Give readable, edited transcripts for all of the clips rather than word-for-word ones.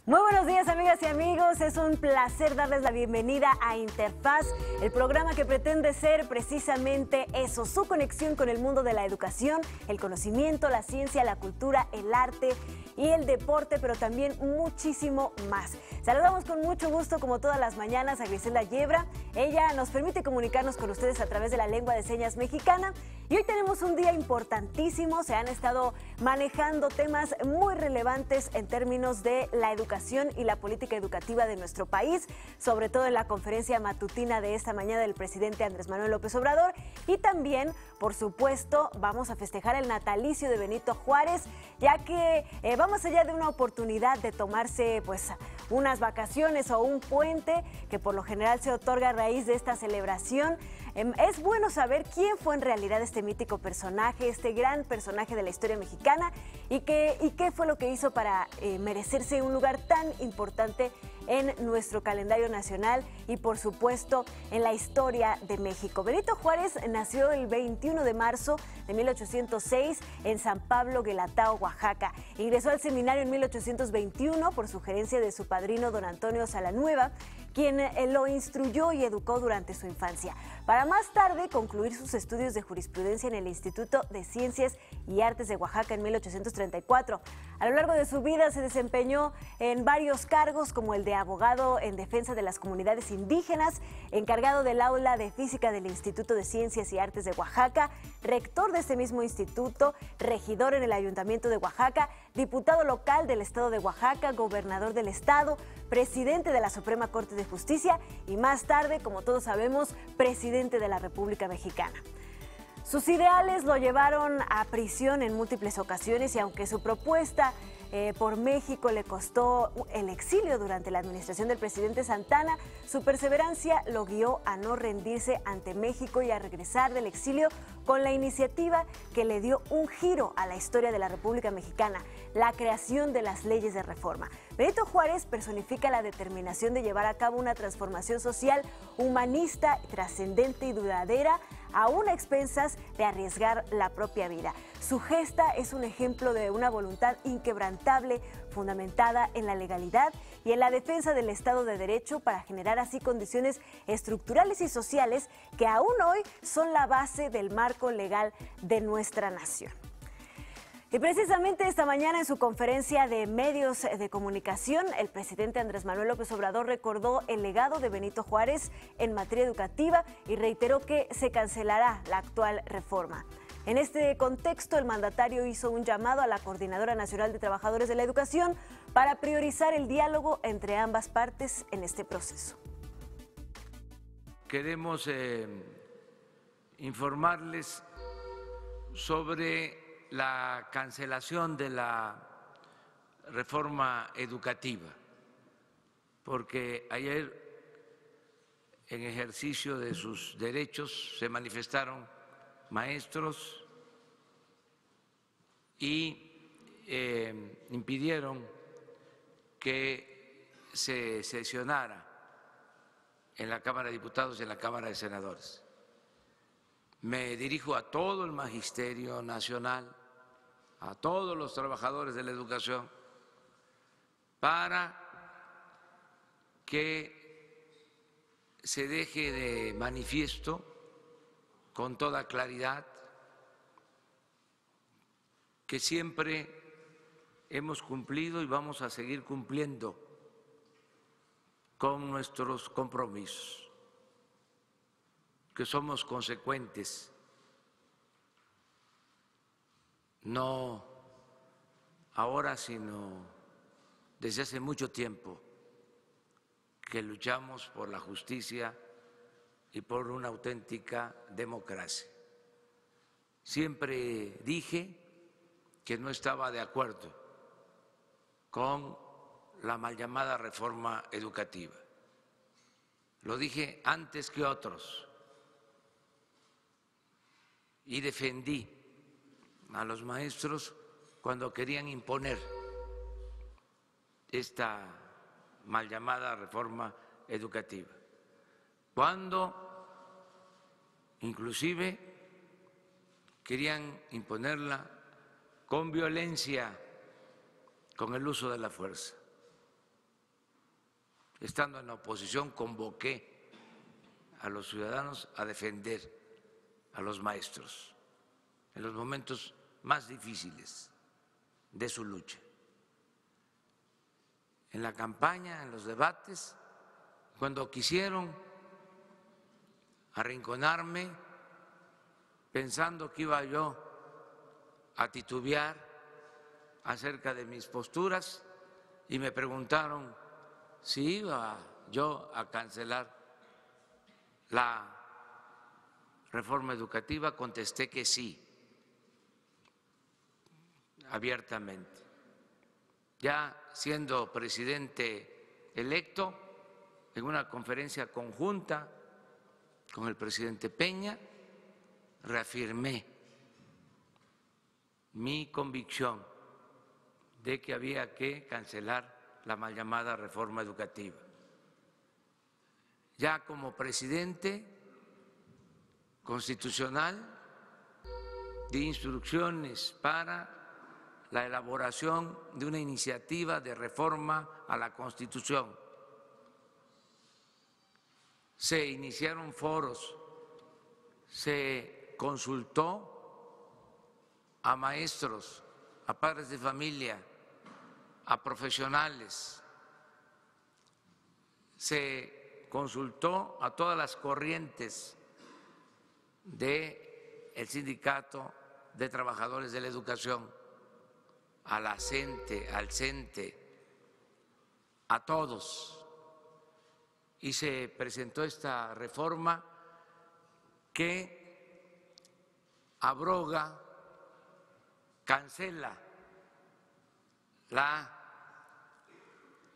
Muy buenos días, amigas y amigos. Es un placer darles la bienvenida a Interfaz, el programa que pretende ser precisamente eso, su conexión con el mundo de la educación, el conocimiento, la ciencia, la cultura, el arte y el deporte, pero también muchísimo más. Saludamos con mucho gusto, como todas las mañanas, a Griselda Yebra. Ella nos permite comunicarnos con ustedes a través de la lengua de señas mexicana. Y hoy tenemos un día importantísimo. Se han estado manejando temas muy relevantes en términos de la educación y la política educativa de nuestro país, sobre todo en la conferencia matutina de esta mañana del presidente Andrés Manuel López Obrador. Y también, por supuesto, vamos a festejar el natalicio de Benito Juárez, ya que va más allá de una oportunidad de tomarse pues unas vacaciones o un puente que por lo general se otorga a raíz de esta celebración. Es bueno saber quién fue en realidad este mítico personaje, este gran personaje de la historia mexicana y qué fue lo que hizo para merecerse un lugar tan importante en nuestro calendario nacional y por supuesto en la historia de México. Benito Juárez nació el 21 de marzo de 1806 en San Pablo, Guelatao, Oaxaca. Ingresó al seminario en 1821 por sugerencia de su padrino don Antonio Salanueva, quien lo instruyó y educó durante su infancia, para más tarde concluir sus estudios de jurisprudencia en el Instituto de Ciencias y Artes de Oaxaca en 1834. A lo largo de su vida se desempeñó en varios cargos, como el de abogado en defensa de las comunidades indígenas, encargado del aula de física del Instituto de Ciencias y Artes de Oaxaca, rector de este mismo instituto, regidor en el Ayuntamiento de Oaxaca, diputado local del Estado de Oaxaca, gobernador del Estado, presidente de la Suprema Corte de Justicia y más tarde, como todos sabemos, presidente de la República Mexicana. Sus ideales lo llevaron a prisión en múltiples ocasiones y aunque su propuesta por México le costó el exilio durante la administración del presidente Santana, su perseverancia lo guió a no rendirse ante México y a regresar del exilio con la iniciativa que le dio un giro a la historia de la República Mexicana, la creación de las leyes de reforma. Benito Juárez personifica la determinación de llevar a cabo una transformación social humanista, trascendente y duradera, aún a expensas de arriesgar la propia vida. Su gesta es un ejemplo de una voluntad inquebrantable, fundamentada en la legalidad y en la defensa del Estado de Derecho para generar así condiciones estructurales y sociales que aún hoy son la base del marco legal de nuestra nación. Y precisamente esta mañana en su conferencia de medios de comunicación, el presidente Andrés Manuel López Obrador recordó el legado de Benito Juárez en materia educativa y reiteró que se cancelará la actual reforma. En este contexto, el mandatario hizo un llamado a la Coordinadora Nacional de Trabajadores de la Educación para priorizar el diálogo entre ambas partes en este proceso. Queremos informarles sobre la cancelación de la reforma educativa, porque ayer, en ejercicio de sus derechos, se manifestaron maestros y impidieron que se sesionara en la Cámara de Diputados y en la Cámara de Senadores. Me dirijo a todo el Magisterio Nacional, a todos los trabajadores de la educación, para que se deje de manifiesto con toda claridad que siempre hemos cumplido y vamos a seguir cumpliendo con nuestros compromisos, que somos consecuentes, no ahora, sino desde hace mucho tiempo, que luchamos por la justicia y por una auténtica democracia. Siempre dije que no estaba de acuerdo con la mal llamada reforma educativa. Lo dije antes que otros y defendí a los maestros cuando querían imponer esta mal llamada reforma educativa, cuando inclusive querían imponerla con violencia, con el uso de la fuerza. estando en la oposición, convoqué a los ciudadanos a defender a los maestros en los momentos más difíciles de su lucha. En la campaña, en los debates, cuando quisieron arrinconarme, pensando que iba yo a titubear acerca de mis posturas, y me preguntaron si iba yo a cancelar la reforma educativa, contesté que sí, abiertamente. Ya siendo presidente electo, en una conferencia conjunta con el presidente Peña, reafirmé mi convicción de que había que cancelar la mal llamada reforma educativa. Ya como presidente constitucional, di instrucciones para la elaboración de una iniciativa de reforma a la Constitución. Se iniciaron foros, se consultó a maestros, a padres de familia, a profesionales, se consultó a todas las corrientes del Sindicato de Trabajadores de la Educación, a la CENTE, al CENTE, a todos, y se presentó esta reforma que abroga, cancela la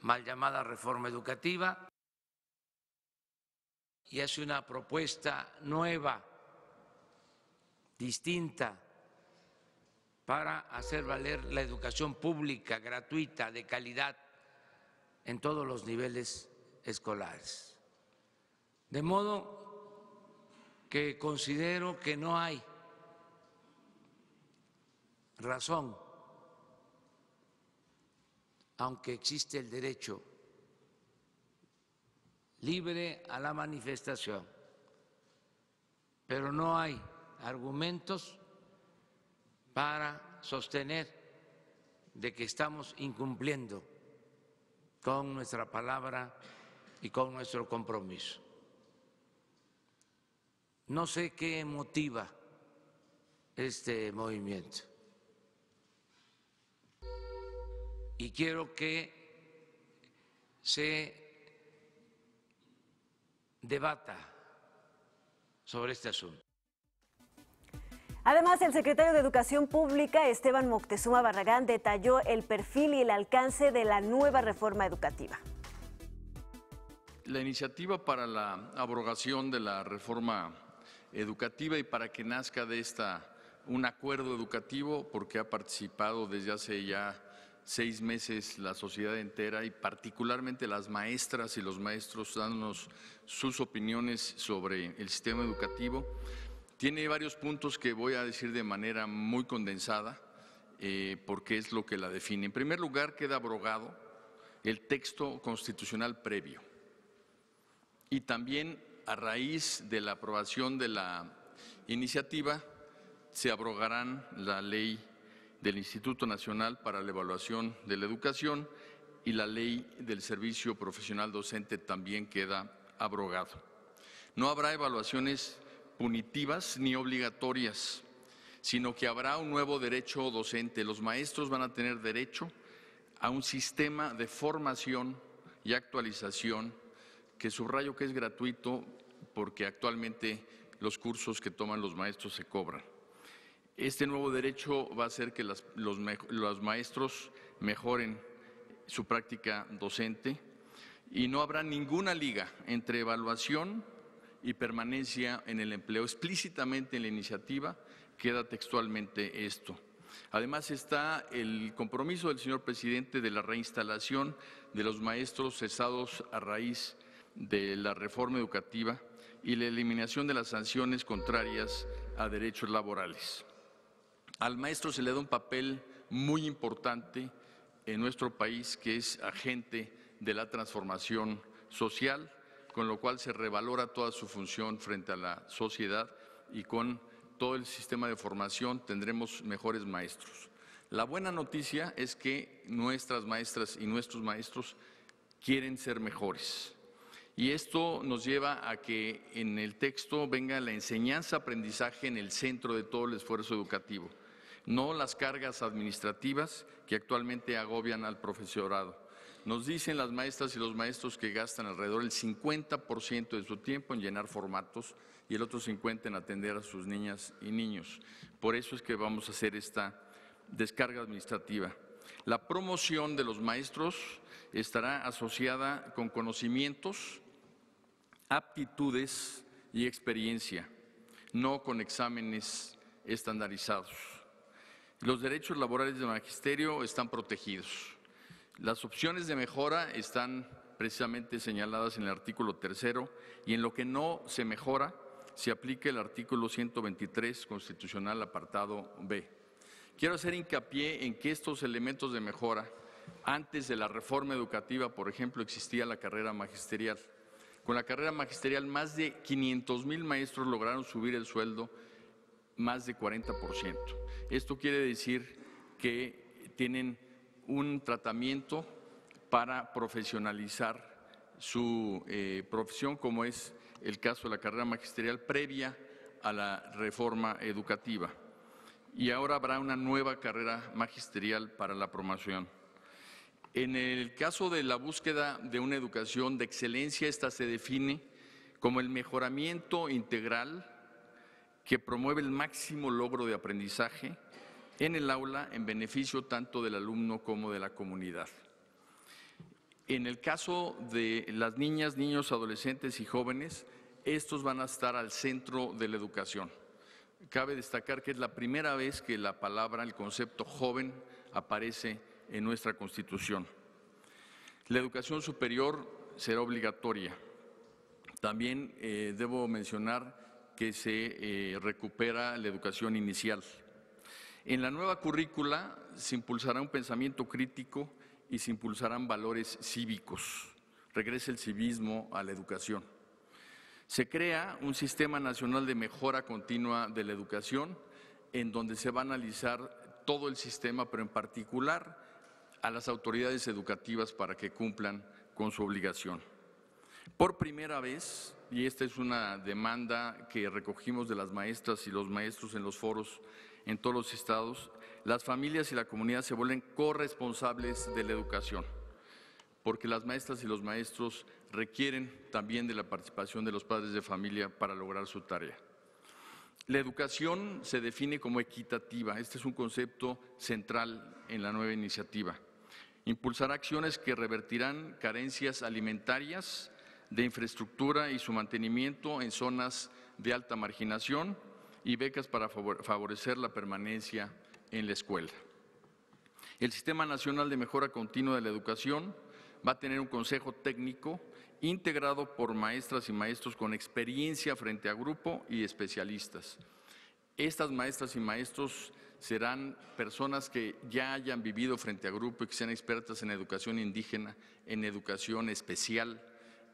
mal llamada reforma educativa y hace una propuesta nueva, distinta, para hacer valer la educación pública, gratuita, de calidad, en todos los niveles escolares. De modo que considero que no hay razón, aunque existe el derecho libre a la manifestación, pero no hay argumentos para sostener de que estamos incumpliendo con nuestra palabra y con nuestro compromiso. No sé qué motiva este movimiento y quiero que se debata sobre este asunto. Además, el secretario de Educación Pública, Esteban Moctezuma Barragán, detalló el perfil y el alcance de la nueva reforma educativa. La iniciativa para la abrogación de la reforma educativa y para que nazca de esta un acuerdo educativo, porque ha participado desde hace ya 6 meses la sociedad entera y particularmente las maestras y los maestros dándonos sus opiniones sobre el sistema educativo. Tiene varios puntos que voy a decir de manera muy condensada, porque es lo que la define. En primer lugar, queda abrogado el texto constitucional previo. Y también, a raíz de la aprobación de la iniciativa, se abrogarán la ley del Instituto Nacional para la Evaluación de la Educación y la ley del Servicio Profesional Docente también queda abrogado. No habrá evaluaciones punitivas ni obligatorias, sino que habrá un nuevo derecho docente. Los maestros van a tener derecho a un sistema de formación y actualización que subrayo que es gratuito porque actualmente los cursos que toman los maestros se cobran. Este nuevo derecho va a hacer que los maestros mejoren su práctica docente y no habrá ninguna liga entre evaluación y permanencia en el empleo. Explícitamente en la iniciativa queda textualmente esto. Además está el compromiso del señor presidente de la reinstalación de los maestros cesados a raíz de la reforma educativa y la eliminación de las sanciones contrarias a derechos laborales. Al maestro se le da un papel muy importante en nuestro país, que es agente de la transformación social, con lo cual se revalora toda su función frente a la sociedad y con todo el sistema de formación tendremos mejores maestros. La buena noticia es que nuestras maestras y nuestros maestros quieren ser mejores. Y esto nos lleva a que en el texto venga la enseñanza-aprendizaje en el centro de todo el esfuerzo educativo, no las cargas administrativas que actualmente agobian al profesorado. Nos dicen las maestras y los maestros que gastan alrededor del 50% de su tiempo en llenar formatos y el otro 50% en atender a sus niñas y niños. Por eso es que vamos a hacer esta descarga administrativa. La promoción de los maestros estará asociada con conocimientos, aptitudes y experiencia, no con exámenes estandarizados. Los derechos laborales del magisterio están protegidos. Las opciones de mejora están precisamente señaladas en el artículo 3 y en lo que no se mejora se aplica el artículo 123 constitucional apartado B. Quiero hacer hincapié en que estos elementos de mejora, antes de la reforma educativa, por ejemplo, existía la carrera magisterial. Con la carrera magisterial, más de 500,000 maestros lograron subir el sueldo más de 40%. Esto quiere decir que tienen un tratamiento para profesionalizar su profesión, como es el caso de la carrera magisterial previa a la reforma educativa. Y ahora habrá una nueva carrera magisterial para la promoción. En el caso de la búsqueda de una educación de excelencia, esta se define como el mejoramiento integral que promueve el máximo logro de aprendizaje en el aula en beneficio tanto del alumno como de la comunidad. En el caso de las niñas, niños, adolescentes y jóvenes, estos van a estar al centro de la educación. Cabe destacar que es la primera vez que la palabra, el concepto joven, aparece en nuestra Constitución. La educación superior será obligatoria. También debo mencionar que se recupera la educación inicial. En la nueva currícula se impulsará un pensamiento crítico y se impulsarán valores cívicos. Regresa el civismo a la educación. Se crea un Sistema Nacional de Mejora Continua de la Educación, en donde se va a analizar todo el sistema, pero en particular a las autoridades educativas para que cumplan con su obligación. Por primera vez, y esta es una demanda que recogimos de las maestras y los maestros en los foros en todos los estados, las familias y la comunidad se vuelven corresponsables de la educación, porque las maestras y los maestros requieren también de la participación de los padres de familia para lograr su tarea. La educación se define como equitativa. Este es un concepto central en la nueva iniciativa. Impulsará acciones que revertirán carencias alimentarias, de infraestructura y su mantenimiento en zonas de alta marginación y becas para favorecer la permanencia en la escuela. El Sistema Nacional de Mejora Continua de la Educación va a tener un consejo técnico integrado por maestras y maestros con experiencia frente a grupo y especialistas. Estas maestras y maestros serán personas que ya hayan vivido frente a grupo y que sean expertas en educación indígena, en educación especial,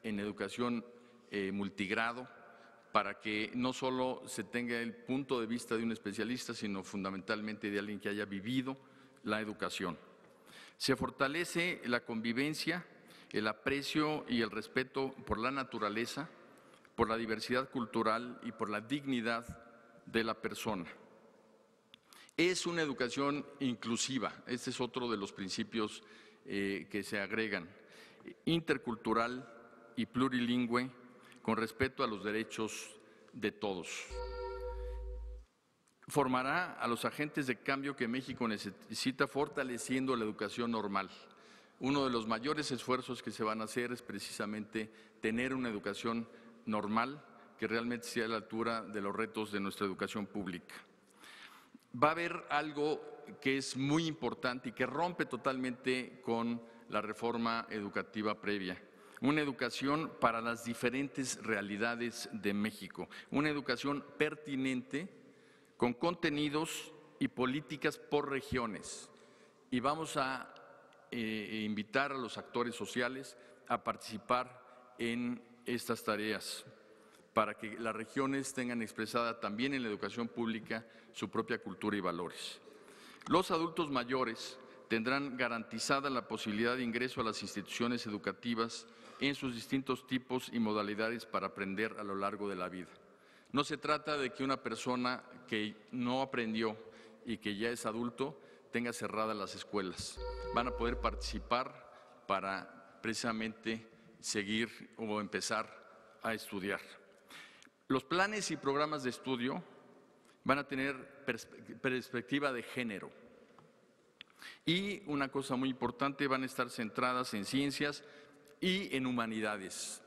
en educación multigrado, para que no solo se tenga el punto de vista de un especialista, sino fundamentalmente de alguien que haya vivido la educación. Se fortalece la convivencia, el aprecio y el respeto por la naturaleza, por la diversidad cultural y por la dignidad de la persona. Es una educación inclusiva, este es otro de los principios que se agregan, intercultural y plurilingüe, con respeto a los derechos de todos. Formará a los agentes de cambio que México necesita, fortaleciendo la educación normal. Uno de los mayores esfuerzos que se van a hacer es precisamente tener una educación normal que realmente sea a la altura de los retos de nuestra educación pública. Va a haber algo que es muy importante y que rompe totalmente con la reforma educativa previa. Una educación para las diferentes realidades de México, una educación pertinente con contenidos y políticas por regiones. Y vamos a invitar a los actores sociales a participar en estas tareas, para que las regiones tengan expresada también en la educación pública su propia cultura y valores. Los adultos mayores tendrán garantizada la posibilidad de ingreso a las instituciones educativas en sus distintos tipos y modalidades para aprender a lo largo de la vida. No se trata de que una persona que no aprendió y que ya es adulto tenga cerradas las escuelas. Van a poder participar para precisamente seguir o empezar a estudiar. Los planes y programas de estudio van a tener perspectiva de género. Y una cosa muy importante, van a estar centradas en ciencias y en humanidades.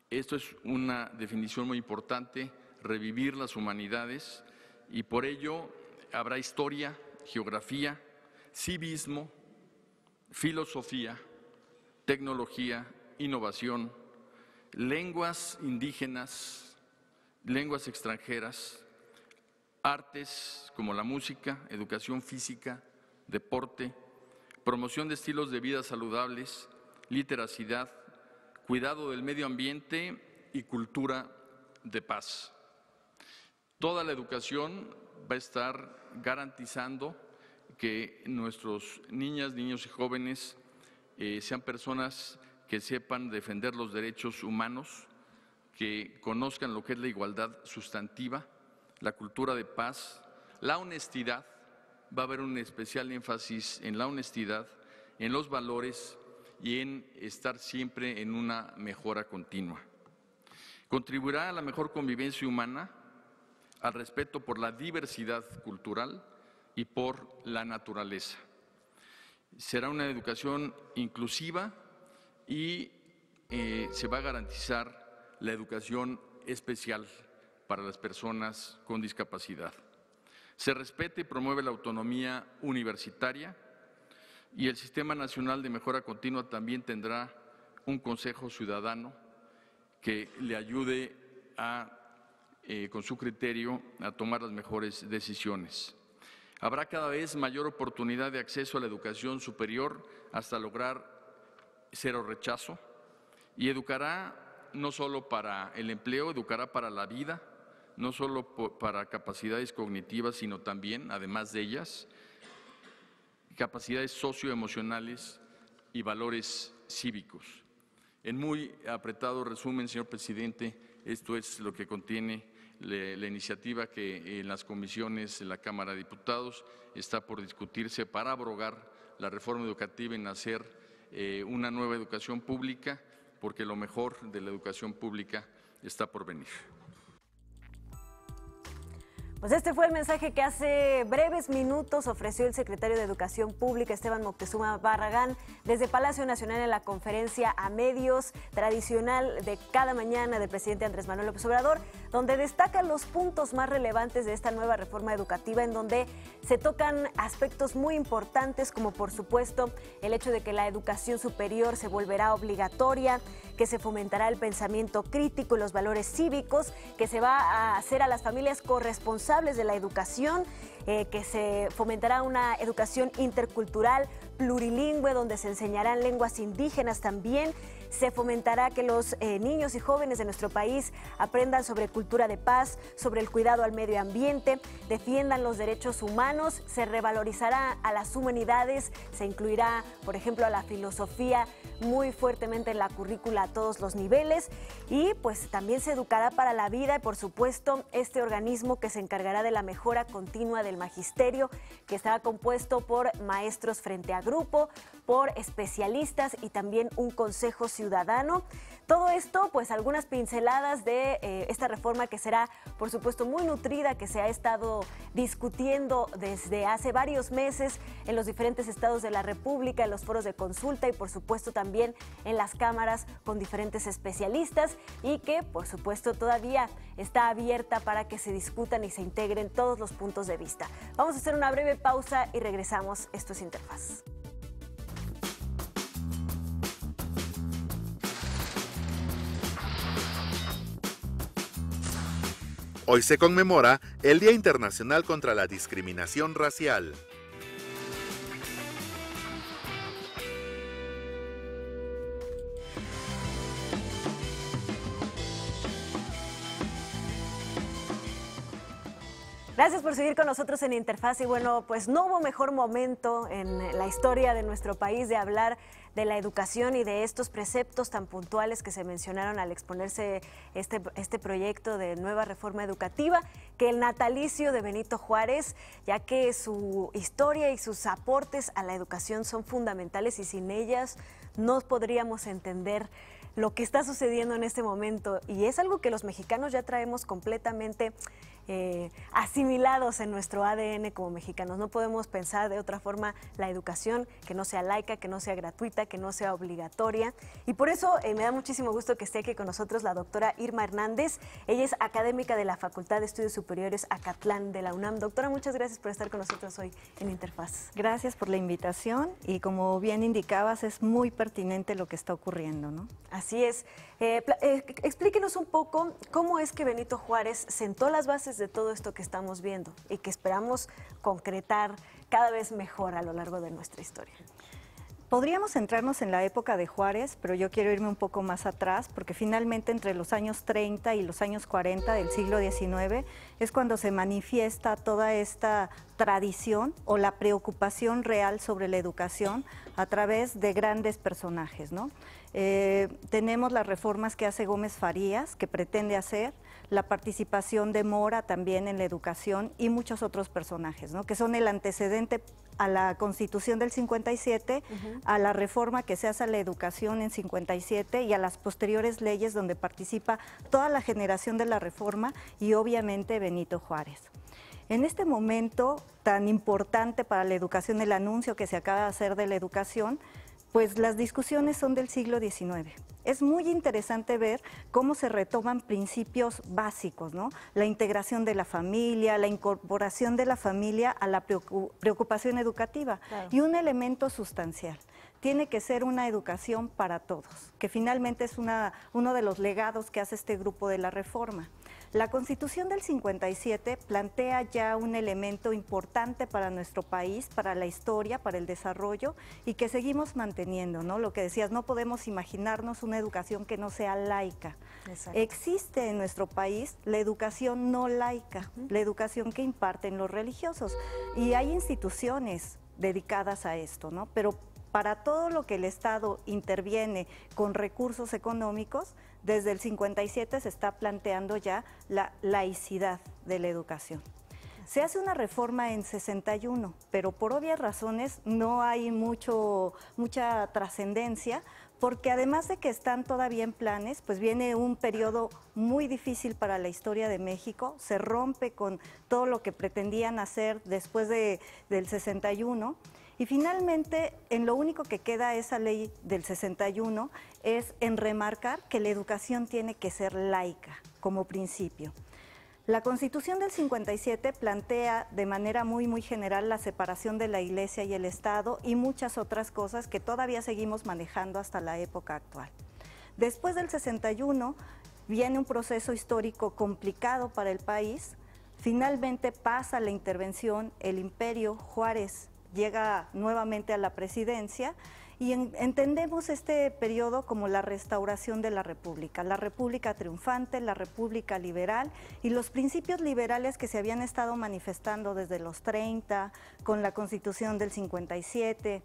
Esto es una definición muy importante, revivir las humanidades, y por ello habrá historia, geografía, civismo, filosofía, tecnología, innovación, lenguas indígenas, lenguas extranjeras, artes como la música, educación física, deporte, promoción de estilos de vida saludables, literacidad, cuidado del medio ambiente y cultura de paz. Toda la educación va a estar garantizando que nuestros niñas, niños y jóvenes sean personas que sepan defender los derechos humanos, que conozcan lo que es la igualdad sustantiva, la cultura de paz, la honestidad. Va a haber un especial énfasis en la honestidad, en los valores y en estar siempre en una mejora continua. Contribuirá a la mejor convivencia humana, al respeto por la diversidad cultural y por la naturaleza. Será una educación inclusiva y se va a garantizar la educación especial para las personas con discapacidad. Se respeta y promueve la autonomía universitaria, y el Sistema Nacional de Mejora Continua también tendrá un Consejo Ciudadano que le ayude con su criterio a tomar las mejores decisiones. Habrá cada vez mayor oportunidad de acceso a la educación superior hasta lograr cero rechazo, y educará no solo para el empleo, educará para la vida, no solo para capacidades cognitivas, sino también, además de ellas, capacidades socioemocionales y valores cívicos. En muy apretado resumen, señor presidente, esto es lo que contiene la iniciativa que en las comisiones de la Cámara de Diputados está por discutirse para abrogar la reforma educativa y hacer una nueva educación pública, porque lo mejor de la educación pública está por venir. Pues este fue el mensaje que hace breves minutos ofreció el secretario de Educación Pública, Esteban Moctezuma Barragán, desde Palacio Nacional en la conferencia a medios tradicional de cada mañana del presidente Andrés Manuel López Obrador, donde destaca los puntos más relevantes de esta nueva reforma educativa, en donde se tocan aspectos muy importantes, como por supuesto el hecho de que la educación superior se volverá obligatoria, que se fomentará el pensamiento crítico y los valores cívicos, que se va a hacer a las familias corresponsables de la educación, que se fomentará una educación intercultural, plurilingüe, donde se enseñarán lenguas indígenas también. Se fomentará que los niños y jóvenes de nuestro país aprendan sobre cultura de paz, sobre el cuidado al medio ambiente, defiendan los derechos humanos, se revalorizará a las humanidades, se incluirá, por ejemplo, a la filosofía muy fuertemente en la currícula a todos los niveles, y pues también se educará para la vida, y por supuesto este organismo que se encargará de la mejora continua del magisterio, que estará compuesto por maestros frente a grupo, por especialistas y también un consejo ciudadano. Todo esto, pues algunas pinceladas de esta reforma que será, por supuesto, muy nutrida, que se ha estado discutiendo desde hace varios meses en los diferentes estados de la República, en los foros de consulta y, por supuesto, también en las cámaras con diferentes especialistas, y que, por supuesto, todavía está abierta para que se discutan y se integren todos los puntos de vista. Vamos a hacer una breve pausa y regresamos. Esto es Interfaz. Hoy se conmemora el Día Internacional contra la Discriminación Racial. Gracias por seguir con nosotros en Interfaz. Y bueno, pues no hubo mejor momento en la historia de nuestro país de hablar de la educación y de estos preceptos tan puntuales que se mencionaron al exponerse este proyecto de nueva reforma educativa, que el natalicio de Benito Juárez, ya que su historia y sus aportes a la educación son fundamentales y sin ellas no podríamos entender lo que está sucediendo en este momento. Y es algo que los mexicanos ya traemos completamente asimilados en nuestro ADN como mexicanos. No podemos pensar de otra forma la educación que no sea laica, que no sea gratuita, que no sea obligatoria. Y por eso me da muchísimo gusto que esté aquí con nosotros la doctora Irma Hernández. Ella es académica de la Facultad de Estudios Superiores Acatlán de la UNAM. Doctora, muchas gracias por estar con nosotros hoy en Interfaz. Gracias por la invitación y como bien indicabas, es muy pertinente lo que está ocurriendo, ¿no? Así es. Explíquenos un poco cómo es que Benito Juárez sentó las bases de todo esto que estamos viendo y que esperamos concretar cada vez mejor a lo largo de nuestra historia. Podríamos centrarnos en la época de Juárez, pero yo quiero irme un poco más atrás, porque finalmente entre los años 30 y los años 40 del siglo XIX es cuando se manifiesta toda esta tradición o la preocupación real sobre la educación a través de grandes personajes, ¿no? Tenemos las reformas que hace Gómez Farías, que pretende hacer, la participación de Mora también en la educación y muchos otros personajes, ¿no? Que son el antecedente a la Constitución del 57, a la reforma que se hace a la educación en 57 y a las posteriores leyes donde participa toda la generación de la reforma y obviamente Benito Juárez. En este momento tan importante para la educación, el anuncio que se acaba de hacer de la educación, pues las discusiones son del siglo XIX. Es muy interesante ver cómo se retoman principios básicos, ¿no? La integración de la familia, la incorporación de la familia a la preocupación educativa. Claro. Y un elemento sustancial, tiene que ser una educación para todos, que finalmente es uno de los legados que hace este grupo de la reforma. La Constitución del 57 plantea ya un elemento importante para nuestro país, para la historia, para el desarrollo y que seguimos manteniendo, ¿no? Lo que decías, no podemos imaginarnos una educación que no sea laica. Exacto. Existe en nuestro país la educación no laica, la educación que imparten los religiosos y hay instituciones dedicadas a esto, ¿no? Pero para todo lo que el Estado interviene con recursos económicos, desde el 57 se está planteando ya la laicidad de la educación. Se hace una reforma en 61, pero por obvias razones no hay mucha trascendencia, porque además de que están todavía en planes, pues viene un periodo muy difícil para la historia de México, se rompe con todo lo que pretendían hacer después del 61, y finalmente, en lo único que queda esa ley del 61 es en remarcar que la educación tiene que ser laica como principio. La Constitución del 57 plantea de manera muy general la separación de la Iglesia y el Estado y muchas otras cosas que todavía seguimos manejando hasta la época actual. Después del 61 viene un proceso histórico complicado para el país. Finalmente pasa la intervención, el imperio, Juárez llega nuevamente a la presidencia y entendemos este periodo como la restauración de la república triunfante, la república liberal y los principios liberales que se habían estado manifestando desde los 30 con la Constitución del 57,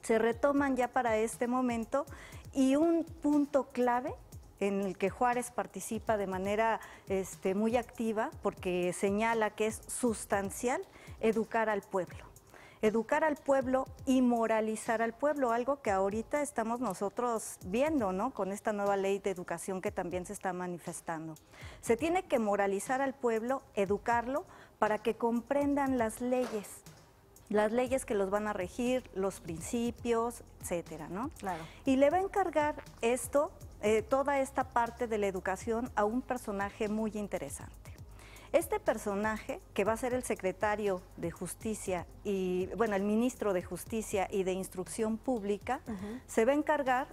se retoman ya para este momento y un punto clave en el que Juárez participa de manera muy activa porque señala que es sustancial educar al pueblo. Educar al pueblo y moralizar al pueblo, algo que ahorita estamos nosotros viendo, ¿no? Con esta nueva ley de educación que también se está manifestando. Se tiene que moralizar al pueblo, educarlo, para que comprendan las leyes que los van a regir, los principios, etcétera, ¿no? Claro. Y le va a encargar esto, toda esta parte de la educación a un personaje muy interesante. Este personaje, que va a ser el secretario de Justicia y, bueno, el ministro de Justicia y de Instrucción Pública, se va a encargar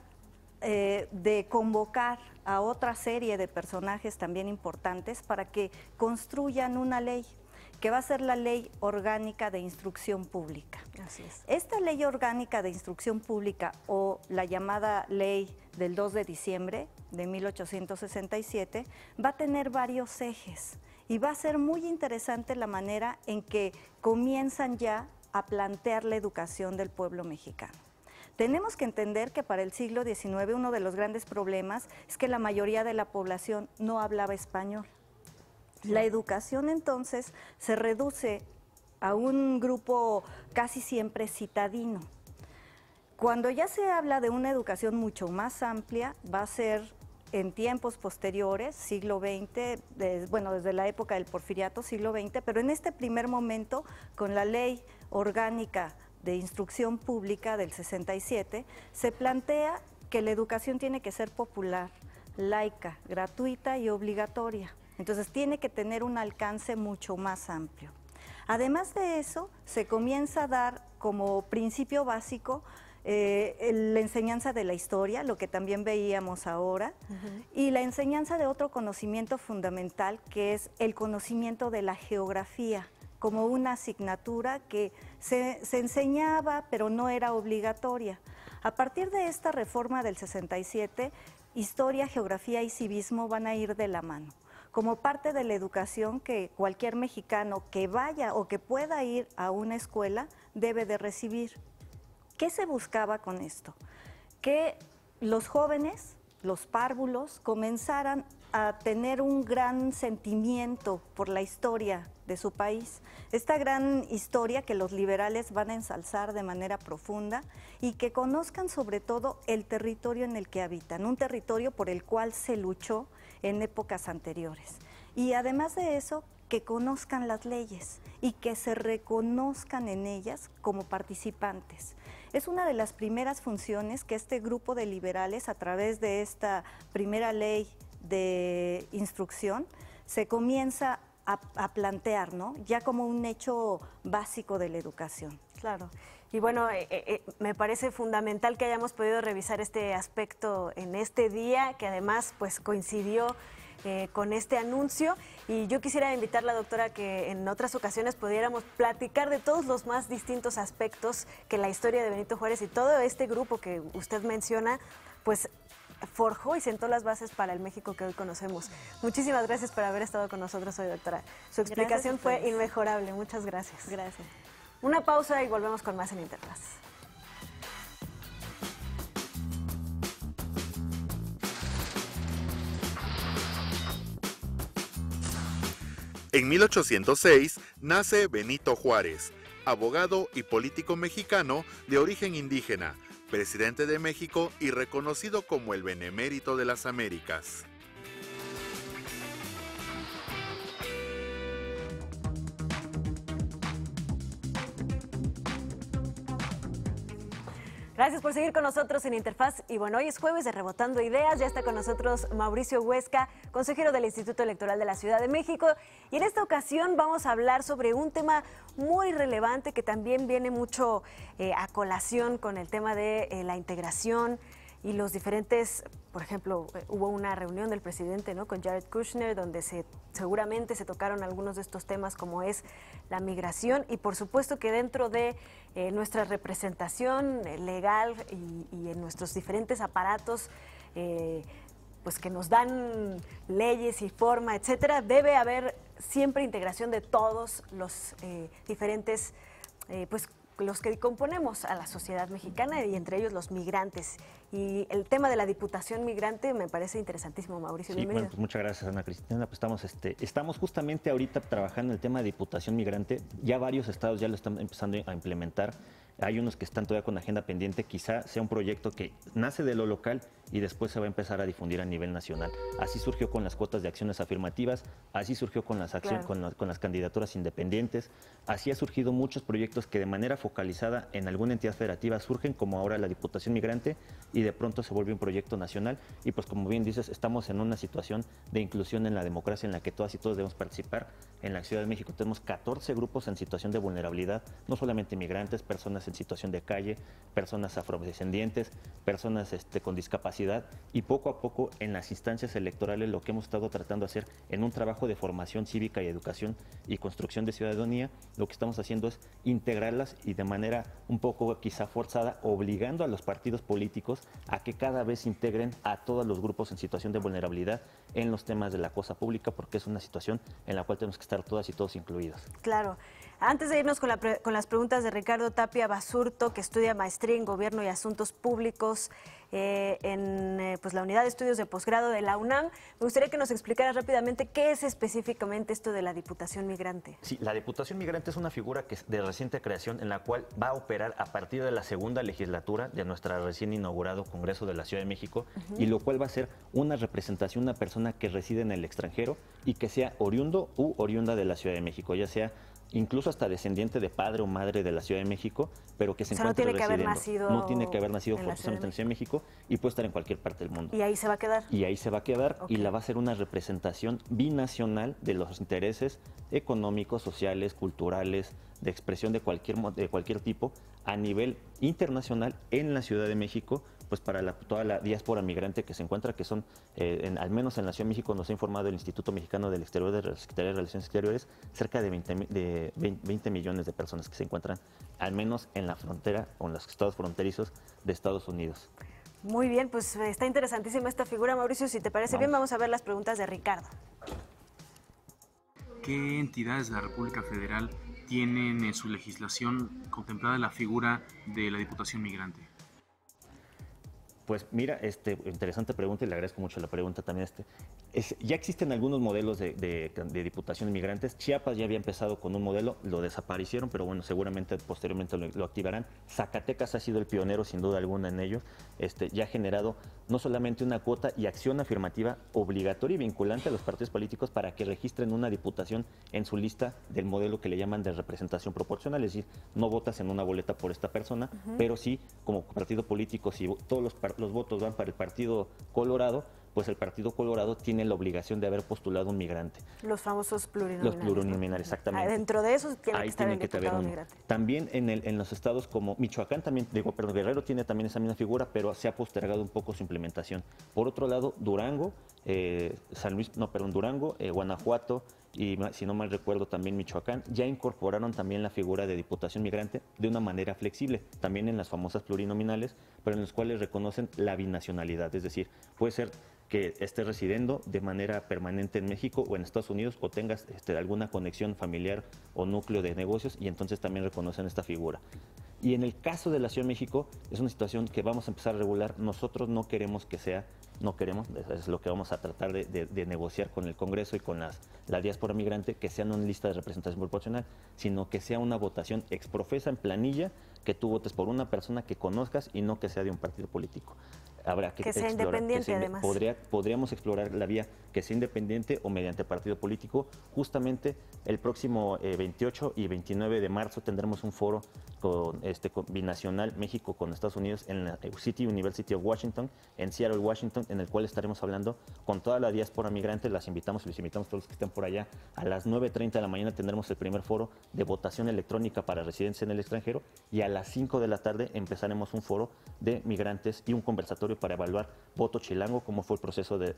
de convocar a otra serie de personajes también importantes para que construyan una ley, que va a ser la Ley Orgánica de Instrucción Pública. Así es. Esta Ley Orgánica de Instrucción Pública, o la llamada Ley del 2 de diciembre de 1867, va a tener varios ejes. y va a ser muy interesante la manera en que comienzan ya a plantear la educación del pueblo mexicano. Tenemos que entender que para el siglo XIX uno de los grandes problemas es que la mayoría de la población no hablaba español. La educación entonces se reduce a un grupo casi siempre citadino. Cuando ya se habla de una educación mucho más amplia, va a ser en tiempos posteriores, siglo XX, desde la época del Porfiriato, siglo XX, pero en este primer momento, con la Ley Orgánica de Instrucción Pública del 67, se plantea que la educación tiene que ser popular, laica, gratuita y obligatoria. Entonces tiene que tener un alcance mucho más amplio. Además de eso, se comienza a dar como principio básico la enseñanza de la historia, lo que también veíamos ahora, y la enseñanza de otro conocimiento fundamental, que es el conocimiento de la geografía, como una asignatura que se enseñaba, pero no era obligatoria. A partir de esta reforma del 67, historia, geografía y civismo van a ir de la mano, como parte de la educación que cualquier mexicano que vaya o que pueda ir a una escuela debe de recibir. ¿Qué se buscaba con esto? Que los jóvenes, los párvulos, comenzaran a tener un gran sentimiento por la historia de su país. Esta gran historia que los liberales van a ensalzar de manera profunda y que conozcan sobre todo el territorio en el que habitan, un territorio por el cual se luchó en épocas anteriores. Y además de eso, que conozcan las leyes y que se reconozcan en ellas como participantes. Es una de las primeras funciones que este grupo de liberales, a través de esta primera ley de instrucción, se comienza a plantear, ¿no? Ya como un hecho básico de la educación. Claro. Y bueno, me parece fundamental que hayamos podido revisar este aspecto en este día, que además pues coincidió con este anuncio, y yo quisiera invitar a la doctora que en otras ocasiones pudiéramos platicar de todos los más distintos aspectos que la historia de Benito Juárez y todo este grupo que usted menciona, pues forjó y sentó las bases para el México que hoy conocemos. Muchísimas gracias por haber estado con nosotros hoy, doctora. Su explicación fue inmejorable. Muchas gracias. Gracias. Una pausa y volvemos con más en Interfaz. En 1806 nace Benito Juárez, abogado y político mexicano de origen indígena, presidente de México y reconocido como el Benemérito de las Américas. Gracias por seguir con nosotros en Interfaz. Y bueno, hoy es jueves de Rebotando Ideas. Ya está con nosotros Mauricio Huesca, consejero del Instituto Electoral de la Ciudad de México. Y en esta ocasión vamos a hablar sobre un tema muy relevante que también viene mucho a colación con el tema de la integración y los diferentes, por ejemplo, hubo una reunión del presidente, ¿no?, con Jared Kushner, donde seguramente se tocaron algunos de estos temas como es la migración, y por supuesto que dentro de nuestra representación legal y en nuestros diferentes aparatos pues que nos dan leyes y forma, etcétera, debe haber siempre integración de todos los diferentes pues los que componemos a la sociedad mexicana, y entre ellos los migrantes. Y el tema de la Diputación Migrante me parece interesantísimo, Mauricio. Sí, bienvenido. bueno, pues muchas gracias, Ana Cristina. Pues estamos justamente ahorita trabajando en el tema de Diputación Migrante. Ya varios estados ya lo están empezando a implementar. Hay unos que están todavía con agenda pendiente. Quizá sea un proyecto que nace de lo local y después se va a empezar a difundir a nivel nacional. Así surgió con las cuotas de acciones afirmativas, así surgió con las acciones, claro, con las candidaturas independientes, así ha surgido muchos proyectos que de manera focalizada en alguna entidad federativa surgen, como ahora la Diputación Migrante, y de pronto se vuelve un proyecto nacional. Y pues como bien dices, estamos en una situación de inclusión en la democracia en la que todas y todos debemos participar. En la Ciudad de México tenemos 14 grupos en situación de vulnerabilidad, no solamente migrantes, personas en situación de calle, personas afrodescendientes, personas con discapacidad, y poco a poco en las instancias electorales lo que hemos estado tratando de hacer en un trabajo de formación cívica y educación y construcción de ciudadanía, lo que estamos haciendo es integrarlas y de manera un poco quizá forzada, obligando a los partidos políticos a que cada vez integren a todos los grupos en situación de vulnerabilidad en los temas de la cosa pública, porque es una situación en la cual tenemos que estar todas y todos incluidos. Claro. Antes de irnos con las preguntas de Ricardo Tapia Basurto, que estudia maestría en Gobierno y Asuntos Públicos en pues, la Unidad de Estudios de Posgrado de la UNAM, me gustaría que nos explicara rápidamente qué es específicamente esto de la Diputación Migrante. Sí, la Diputación Migrante es una figura que es de reciente creación, en la cual va a operar a partir de la segunda legislatura de nuestra recién inaugurado Congreso de la Ciudad de México, y lo cual va a ser una representación, una persona que reside en el extranjero y que sea oriundo u oriunda de la Ciudad de México, ya sea incluso hasta descendiente de padre o madre de la Ciudad de México, pero que se encuentre residiendo. No tiene que haber nacido forzosamente en la Ciudad de México y puede estar en cualquier parte del mundo. ¿Y ahí se va a quedar? Y ahí se va a quedar, y la va a ser una representación binacional de los intereses económicos, sociales, culturales, de expresión de cualquier tipo a nivel internacional en la Ciudad de México, pues para toda la diáspora migrante que se encuentra, que son, al menos en la Ciudad de México nos ha informado el Instituto Mexicano del Exterior de la Secretaría de Relaciones Exteriores, cerca de 20 millones de personas que se encuentran al menos en la frontera o en los estados fronterizos de Estados Unidos. Muy bien, pues está interesantísima esta figura, Mauricio. Si te parece bien, vamos a ver las preguntas de Ricardo. ¿Qué entidades de la República Federal tienen en su legislación contemplada la figura de la Diputación Migrante? Pues mira, interesante pregunta, y le agradezco mucho la pregunta también. Ya existen algunos modelos de diputación de migrantes. Chiapas ya había empezado con un modelo, lo desaparecieron, pero bueno, seguramente posteriormente lo activarán. Zacatecas ha sido el pionero sin duda alguna en ello. Ya ha generado no solamente una cuota y acción afirmativa obligatoria y vinculante a los partidos políticos para que registren una diputación en su lista del modelo que le llaman de representación proporcional, es decir, no votas en una boleta por esta persona, pero sí como partido político, si todos los votos van para el Partido Colorado, pues el Partido Colorado tiene la obligación de haber postulado un migrante. Los famosos plurinominales. Los plurinominales, exactamente. Dentro de eso tiene Ahí que estar el tiene que diputado haber migrante. También en los estados como Michoacán, Guerrero tiene también esa misma figura, pero se ha postergado un poco su implementación. Por otro lado, Durango, Guanajuato y, si no mal recuerdo, también Michoacán, ya incorporaron también la figura de diputación migrante de una manera flexible, también en las famosas plurinominales, pero en las cuales reconocen la binacionalidad, es decir, puede ser que estés residiendo de manera permanente en México o en Estados Unidos, o tengas alguna conexión familiar o núcleo de negocios, y entonces también reconocen esta figura. Y en el caso de la Ciudad de México, es una situación que vamos a empezar a regular. Nosotros no queremos que sea, es lo que vamos a tratar de negociar con el Congreso y con la diáspora migrante, que sea no una lista de representación proporcional, sino que sea una votación exprofesa en planilla, que tú votes por una persona que conozcas y no que sea de un partido político. Habrá que sea independiente, además. Podríamos explorar la vía que sea independiente o mediante partido político. Justamente el próximo 28 y 29 de marzo tendremos un foro con binacional México con Estados Unidos en la City University of Washington, en Seattle, Washington, en el cual estaremos hablando con toda la diáspora migrante. Los invitamos todos los que estén por allá. A las 9:30 de la mañana tendremos el primer foro de votación electrónica para residencia en el extranjero, y a las 5 de la tarde empezaremos un foro de migrantes y un conversatorio para evaluar voto chilango, cómo fue el proceso de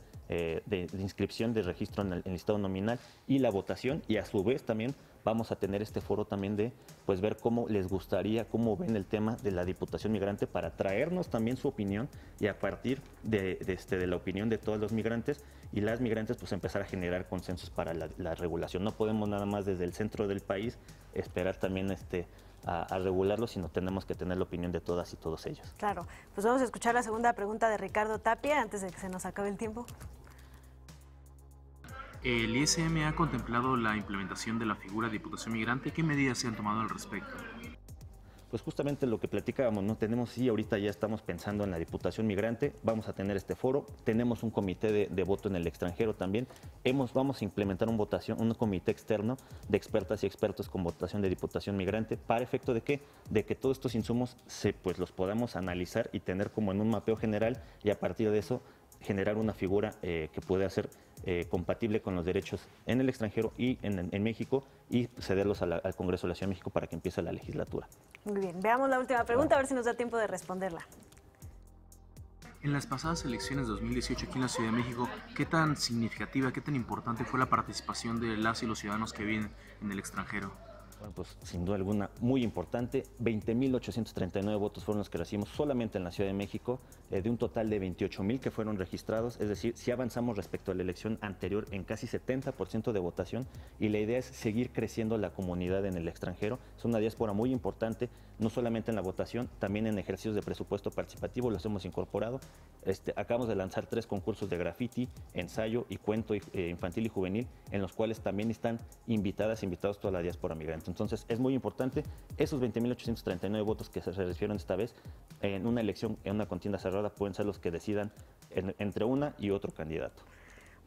inscripción, de registro en el listado nominal y la votación, y a su vez también vamos a tener este foro también de ver cómo les gustaría, cómo ven el tema de la diputación migrante, para traernos también su opinión, y a partir de la opinión de todos los migrantes y las migrantes, pues empezar a generar consensos para la regulación. No podemos nada más desde el centro del país esperar también a regularlo, sino tenemos que tener la opinión de todas y todos ellos. Claro, pues vamos a escuchar la segunda pregunta de Ricardo Tapia antes de que se nos acabe el tiempo. ¿El ISM ha contemplado la implementación de la figura de Diputación Migrante? ¿Qué medidas se han tomado al respecto? Pues justamente lo que platicábamos, ¿no? Ahorita ya estamos pensando en la Diputación Migrante, vamos a tener este foro, tenemos un comité de voto en el extranjero también, vamos a implementar un comité externo de expertas y expertos con votación de Diputación Migrante, ¿para efecto de qué? De que todos estos insumos los podamos analizar y tener como en un mapeo general, y a partir de eso generar una figura que pueda ser compatible con los derechos en el extranjero y en México, y cederlos al Congreso de la Ciudad de México para que empiece la legislatura. Muy bien, veamos la última pregunta, a ver si nos da tiempo de responderla. En las pasadas elecciones de 2018 aquí en la Ciudad de México, ¿qué tan significativa, qué tan importante fue la participación de las y los ciudadanos que viven en el extranjero? Bueno, pues sin duda alguna muy importante, 20.839 votos fueron los que recibimos solamente en la Ciudad de México, de un total de 28,000 que fueron registrados, es decir, si avanzamos respecto a la elección anterior en casi 70% de votación, y la idea es seguir creciendo la comunidad en el extranjero. Es una diáspora muy importante, no solamente en la votación, también en ejercicios de presupuesto participativo los hemos incorporado. Acabamos de lanzar 3 concursos de graffiti, ensayo y cuento infantil y juvenil, en los cuales también están invitados toda la diáspora migrante. Entonces es muy importante esos 20.839 votos que se recibieron esta vez en una elección, en una contienda cerrada, pueden ser los que decidan entre una y otro candidato.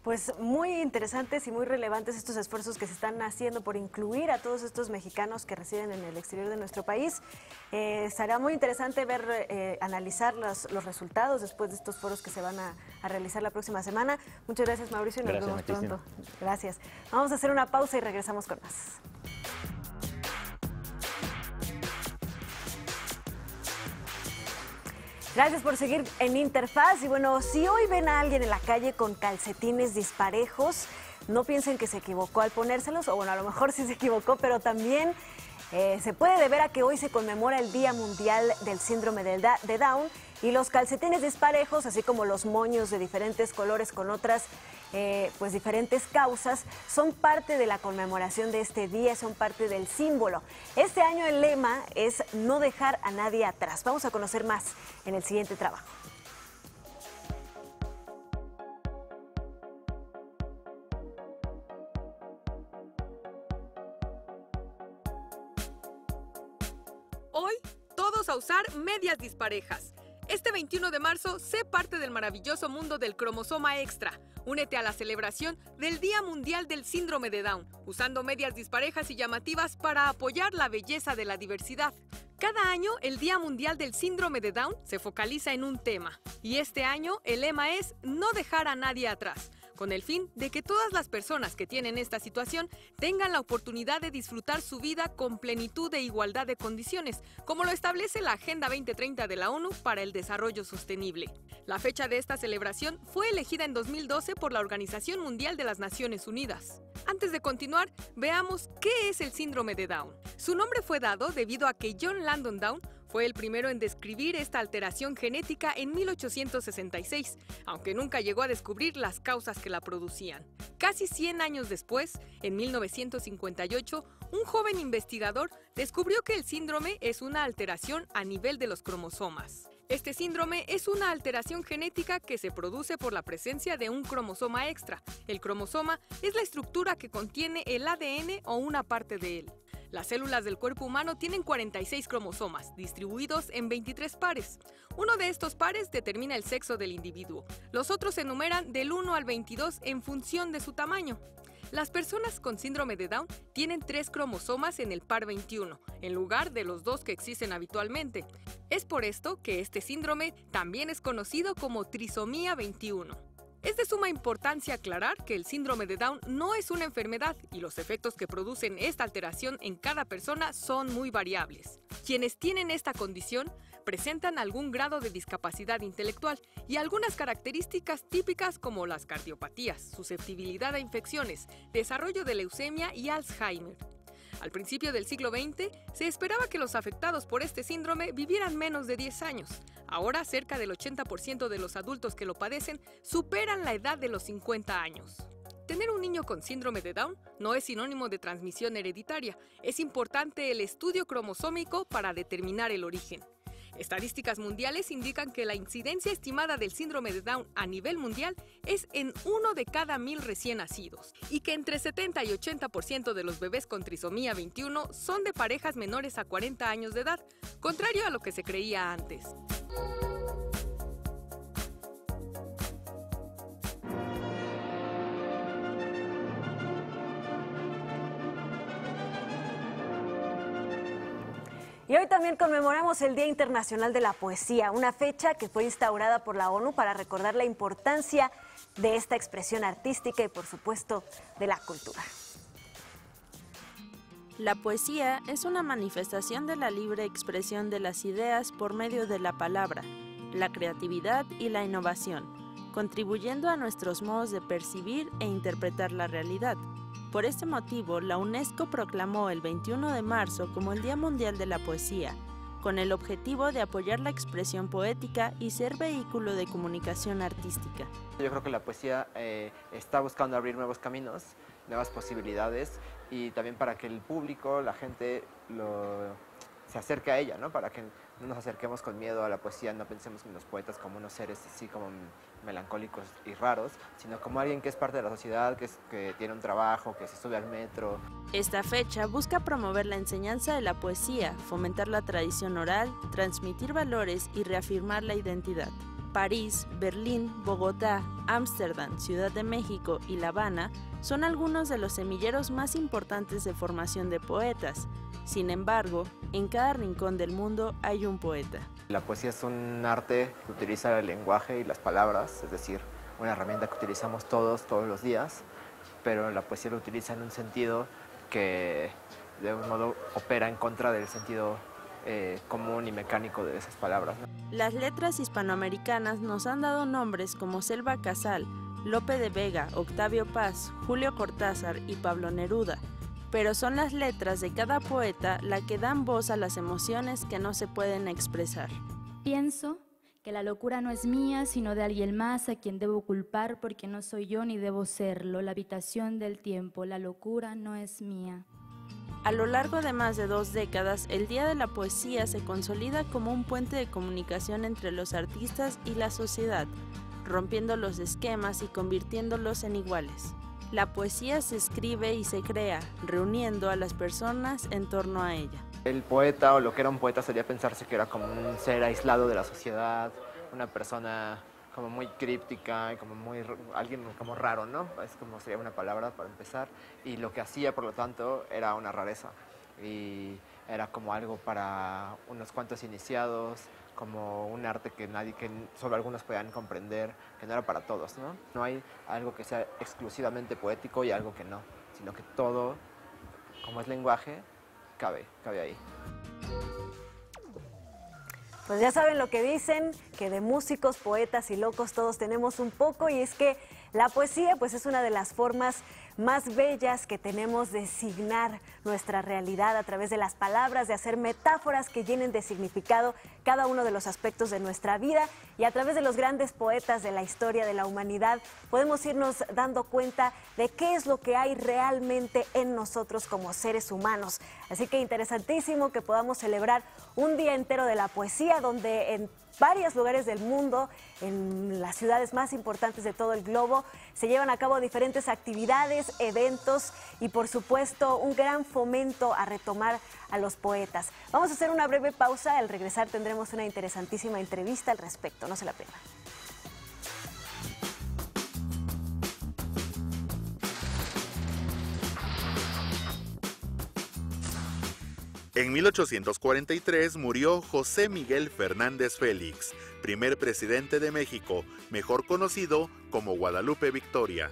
Pues muy interesantes y muy relevantes estos esfuerzos que se están haciendo por incluir a todos estos mexicanos que residen en el exterior de nuestro país. Será muy interesante ver, analizar los resultados después de estos foros que se van a realizar la próxima semana. Muchas gracias, Mauricio, y nos vemos pronto. Gracias. Vamos a hacer una pausa y regresamos con más. Gracias por seguir en Interfaz. Y bueno, si hoy ven a alguien en la calle con calcetines disparejos, no piensen que se equivocó al ponérselos, o bueno, a lo mejor sí se equivocó, pero también se puede deber a que hoy se conmemora el Día Mundial del Síndrome de Down, y los calcetines disparejos, así como los moños de diferentes colores con otras pues diferentes causas, son parte de la conmemoración de este día, son parte del símbolo. Este año el lema es no dejar a nadie atrás. Vamos a conocer más en el siguiente trabajo. Hoy, todos a usar medias disparejas. Este 21 de marzo, sé parte del maravilloso mundo del cromosoma extra. Únete a la celebración del Día Mundial del Síndrome de Down, usando medias disparejas y llamativas para apoyar la belleza de la diversidad. Cada año, el Día Mundial del Síndrome de Down se focaliza en un tema. Y este año, el lema es no dejar a nadie atrás, con el fin de que todas las personas que tienen esta situación tengan la oportunidad de disfrutar su vida con plenitud e igualdad de condiciones, como lo establece la Agenda 2030 de la ONU para el Desarrollo Sostenible. La fecha de esta celebración fue elegida en 2012 por la Organización Mundial de las Naciones Unidas. Antes de continuar, veamos qué es el síndrome de Down. Su nombre fue dado debido a que John Langdon Down fue el primero en describir esta alteración genética en 1866, aunque nunca llegó a descubrir las causas que la producían. Casi 100 años después, en 1958, un joven investigador descubrió que el síndrome es una alteración a nivel de los cromosomas. Este síndrome es una alteración genética que se produce por la presencia de un cromosoma extra. El cromosoma es la estructura que contiene el ADN o una parte de él. Las células del cuerpo humano tienen 46 cromosomas, distribuidos en 23 pares. Uno de estos pares determina el sexo del individuo. Los otros se enumeran del 1 al 22 en función de su tamaño. Las personas con síndrome de Down tienen 3 cromosomas en el par 21, en lugar de los 2 que existen habitualmente. Es por esto que este síndrome también es conocido como trisomía 21. Es de suma importancia aclarar que el síndrome de Down no es una enfermedad y los efectos que producen esta alteración en cada persona son muy variables. Quienes tienen esta condición presentan algún grado de discapacidad intelectual y algunas características típicas como las cardiopatías, susceptibilidad a infecciones, desarrollo de leucemia y Alzheimer. Al principio del siglo XX, se esperaba que los afectados por este síndrome vivieran menos de 10 años. Ahora, cerca del 80% de los adultos que lo padecen superan la edad de los 50 años. Tener un niño con síndrome de Down no es sinónimo de transmisión hereditaria. Es importante el estudio cromosómico para determinar el origen. Estadísticas mundiales indican que la incidencia estimada del síndrome de Down a nivel mundial es en 1 de cada 1000 recién nacidos y que entre 70 y 80% de los bebés con trisomía 21 son de parejas menores a 40 años de edad, contrario a lo que se creía antes. Y hoy también conmemoramos el Día Internacional de la Poesía, una fecha que fue instaurada por la ONU para recordar la importancia de esta expresión artística y, por supuesto, de la cultura. La poesía es una manifestación de la libre expresión de las ideas por medio de la palabra, la creatividad y la innovación, contribuyendo a nuestros modos de percibir e interpretar la realidad. Por este motivo, la UNESCO proclamó el 21 de marzo como el Día Mundial de la Poesía, con el objetivo de apoyar la expresión poética y ser vehículo de comunicación artística. Yo creo que la poesía está buscando abrir nuevos caminos, nuevas posibilidades, y también para que el público, la gente, se acerque a ella, ¿no? Para que no nos acerquemos con miedo a la poesía, no pensemos en los poetas como unos seres así como melancólicos y raros, sino como alguien que es parte de la sociedad, que tiene un trabajo, que se sube al metro. Esta fecha busca promover la enseñanza de la poesía, fomentar la tradición oral, transmitir valores y reafirmar la identidad. París, Berlín, Bogotá, Ámsterdam, Ciudad de México y La Habana son algunos de los semilleros más importantes de formación de poetas. Sin embargo, en cada rincón del mundo hay un poeta. La poesía es un arte que utiliza el lenguaje y las palabras, es decir, una herramienta que utilizamos todos los días, pero la poesía lo utiliza en un sentido que de un modo opera en contra del sentido común y mecánico de esas palabras, ¿no? Las letras hispanoamericanas nos han dado nombres como Selva Casal, Lope de Vega, Octavio Paz, Julio Cortázar y Pablo Neruda, pero son las letras de cada poeta la que dan voz a las emociones que no se pueden expresar. Pienso que la locura no es mía, sino de alguien más a quien debo culpar porque no soy yo ni debo serlo. La habitación del tiempo, la locura no es mía. A lo largo de más de 2 décadas, el Día de la Poesía se consolida como un puente de comunicación entre los artistas y la sociedad, rompiendo los esquemas y convirtiéndolos en iguales. La poesía se escribe y se crea, reuniendo a las personas en torno a ella. El poeta, o lo que era un poeta, solía pensarse que era como un ser aislado de la sociedad, una persona como muy críptica y como alguien como raro, ¿no? Es como sería una palabra para empezar. Y lo que hacía, por lo tanto, era una rareza. Y era como algo para unos cuantos iniciados, como un arte que solo algunos podían comprender, que no era para todos, ¿no? No hay algo que sea exclusivamente poético y algo que no, sino que todo, como es lenguaje, cabe ahí. Pues ya saben lo que dicen, que de músicos, poetas y locos todos tenemos un poco, y es que la poesía pues es una de las formas más bellas que tenemos de signar nuestra realidad a través de las palabras, de hacer metáforas que llenen de significado cada uno de los aspectos de nuestra vida, y a través de los grandes poetas de la historia de la humanidad podemos irnos dando cuenta de qué es lo que hay realmente en nosotros como seres humanos. Así que interesantísimo que podamos celebrar un día entero de la poesía, donde en varios lugares del mundo, en las ciudades más importantes de todo el globo, se llevan a cabo diferentes actividades, eventos y, por supuesto, un gran fomento a retomar a los poetas. Vamos a hacer una breve pausa. Al regresar tendremos una interesantísima entrevista al respecto. No se la pierdan. En 1843 murió José Miguel Fernández Félix, primer presidente de México, mejor conocido como Guadalupe Victoria.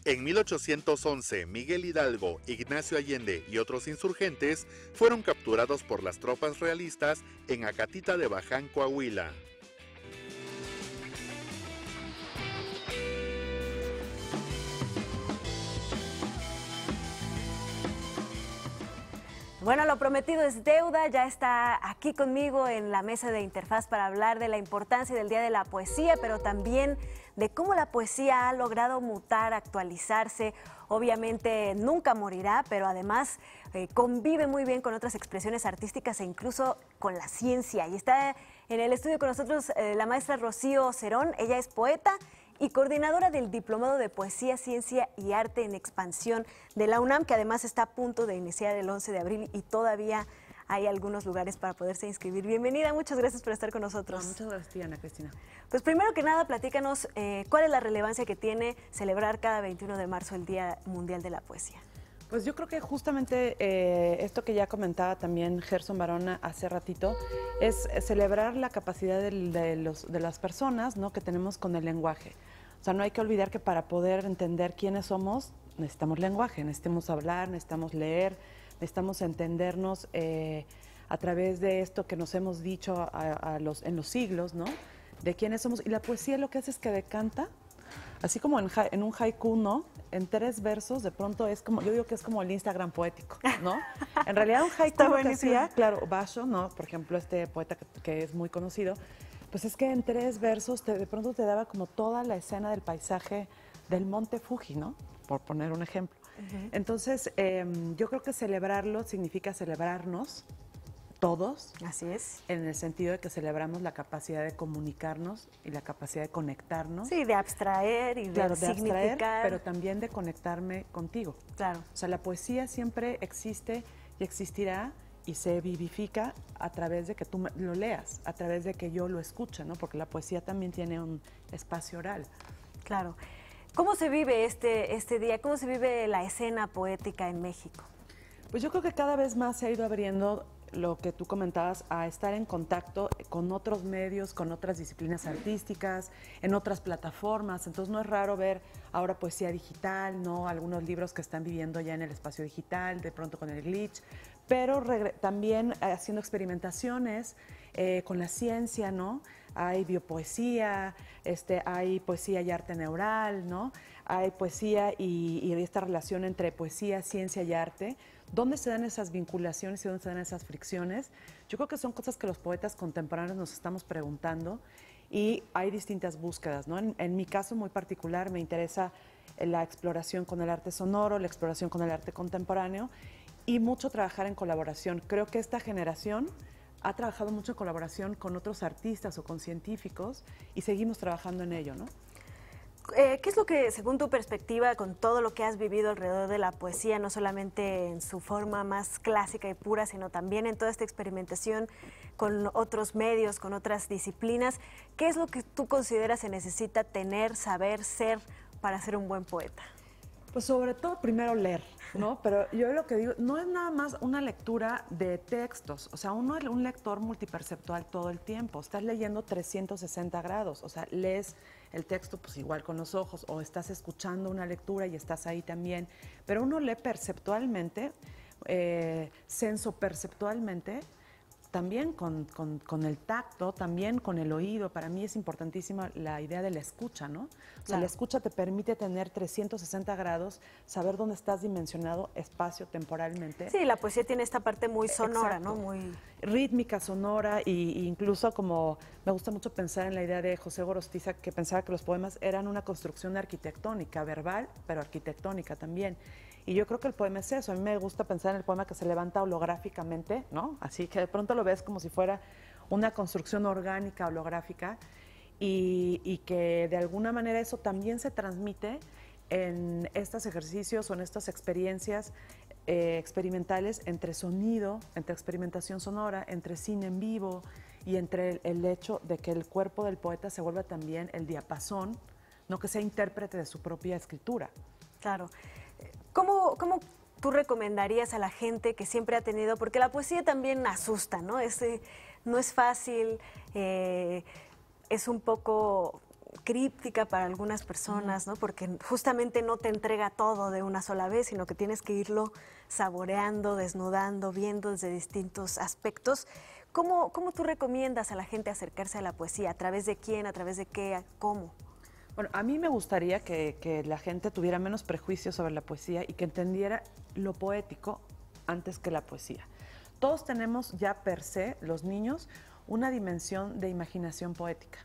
En 1811, Miguel Hidalgo, Ignacio Allende y otros insurgentes fueron capturados por las tropas realistas en Acatita de Baján, Coahuila. Bueno, lo prometido es deuda. Ya está aquí conmigo en la mesa de Interfaz para hablar de la importancia del Día de la Poesía, pero también de cómo la poesía ha logrado mutar, actualizarse. Obviamente nunca morirá, pero además convive muy bien con otras expresiones artísticas e incluso con la ciencia. Y está en el estudio con nosotros la maestra Rocío Cerón. Ella es poeta y coordinadora del Diplomado de Poesía, Ciencia y Arte en Expansión de la UNAM, que además está a punto de iniciar el 11 de abril y todavía hay algunos lugares para poderse inscribir. Bienvenida, muchas gracias por estar con nosotros. Muchas gracias, Ana Cristina. Pues primero que nada, platícanos cuál es la relevancia que tiene celebrar cada 21 de marzo el Día Mundial de la Poesía. Pues yo creo que justamente esto que ya comentaba también Gerson Barona hace ratito es celebrar la capacidad de las personas, ¿no?, que tenemos con el lenguaje. O sea, no hay que olvidar que para poder entender quiénes somos necesitamos lenguaje, necesitamos hablar, necesitamos leer, necesitamos entendernos a través de esto que nos hemos dicho en los siglos, ¿no?, de quiénes somos. Y la poesía lo que hace es que decanta, así como en un haiku, ¿no?, en 3 versos, de pronto es como, yo digo que es como el Instagram poético, ¿no? En realidad un haiku lo que hacía, claro, Basho, ¿no?, por ejemplo, este poeta que es muy conocido, pues es que en 3 versos de pronto te daba como toda la escena del paisaje del monte Fuji, ¿no?, por poner un ejemplo. Entonces, yo creo que celebrarlo significa celebrarnos todos. Así es. En el sentido de que celebramos la capacidad de comunicarnos y la capacidad de conectarnos. Sí, de abstraer y de significar. Abstraer, pero también de conectarme contigo. Claro. O sea, la poesía siempre existe y existirá y se vivifica a través de que tú lo leas, a través de que yo lo escuche, ¿no? Porque la poesía también tiene un espacio oral. Claro. ¿Cómo se vive este día? ¿Cómo se vive la escena poética en México? Pues yo creo que cada vez más se ha ido abriendo lo que tú comentabas, a estar en contacto con otros medios, con otras disciplinas artísticas, en otras plataformas. Entonces no es raro ver ahora poesía digital, ¿no?, algunos libros que están viviendo ya en el espacio digital, de pronto con el glitch, pero también haciendo experimentaciones con la ciencia, ¿no? Hay biopoesía, hay poesía y arte neural, ¿no? Hay poesía y esta relación entre poesía, ciencia y arte. ¿Dónde se dan esas vinculaciones y dónde se dan esas fricciones? Yo creo que son cosas que los poetas contemporáneos nos estamos preguntando y hay distintas búsquedas, ¿no? En mi caso muy particular me interesa la exploración con el arte sonoro, la exploración con el arte contemporáneo y mucho trabajar en colaboración. Creo que esta generación ha trabajado mucho en colaboración con otros artistas o con científicos y seguimos trabajando en ello, ¿no? ¿Qué es lo que, según tu perspectiva, con todo lo que has vivido alrededor de la poesía, no solamente en su forma más clásica y pura, sino también en toda esta experimentación con otros medios, con otras disciplinas, qué es lo que tú consideras se necesita tener, saber, ser para ser un buen poeta? Pues sobre todo primero leer, ¿no? Pero yo lo que digo, no es nada más una lectura de textos, o sea, uno es un lector multiperceptual todo el tiempo, estás leyendo 360 grados, o sea, lees el texto pues igual con los ojos o estás escuchando una lectura y estás ahí también, pero uno lee perceptualmente, sensoperceptualmente, también con el tacto, también con el oído. Para mí es importantísima la idea de la escucha, ¿no? O sea, claro, la escucha te permite tener 360 grados, saber dónde estás dimensionado espacio-temporalmente. Sí, la poesía tiene esta parte muy sonora, exacto, ¿no? Muy rítmica, sonora, y incluso como me gusta mucho pensar en la idea de José Gorostiza, que pensaba que los poemas eran una construcción arquitectónica, verbal, pero arquitectónica también. Y yo creo que el poema es eso. A mí me gusta pensar en el poema que se levanta holográficamente, ¿no? Así que de pronto lo ves como si fuera una construcción orgánica, holográfica, y que de alguna manera eso también se transmite en estos ejercicios o en estas experiencias experimentales entre sonido, entre experimentación sonora, entre cine en vivo y entre el hecho de que el cuerpo del poeta se vuelva también el diapasón, no que sea intérprete de su propia escritura. Claro. ¿Cómo tú recomendarías a la gente que siempre ha tenido, porque la poesía también asusta, ¿no? No es fácil, es un poco críptica para algunas personas, ¿no? Porque justamente no te entrega todo de una sola vez, sino que tienes que irlo saboreando, desnudando, viendo desde distintos aspectos. ¿Cómo tú recomiendas a la gente acercarse a la poesía? ¿A través de quién? ¿A través de qué? ¿Cómo? Bueno, a mí me gustaría que la gente tuviera menos prejuicios sobre la poesía y que entendiera lo poético antes que la poesía. Todos tenemos ya per se, los niños, una dimensión de imaginación poética.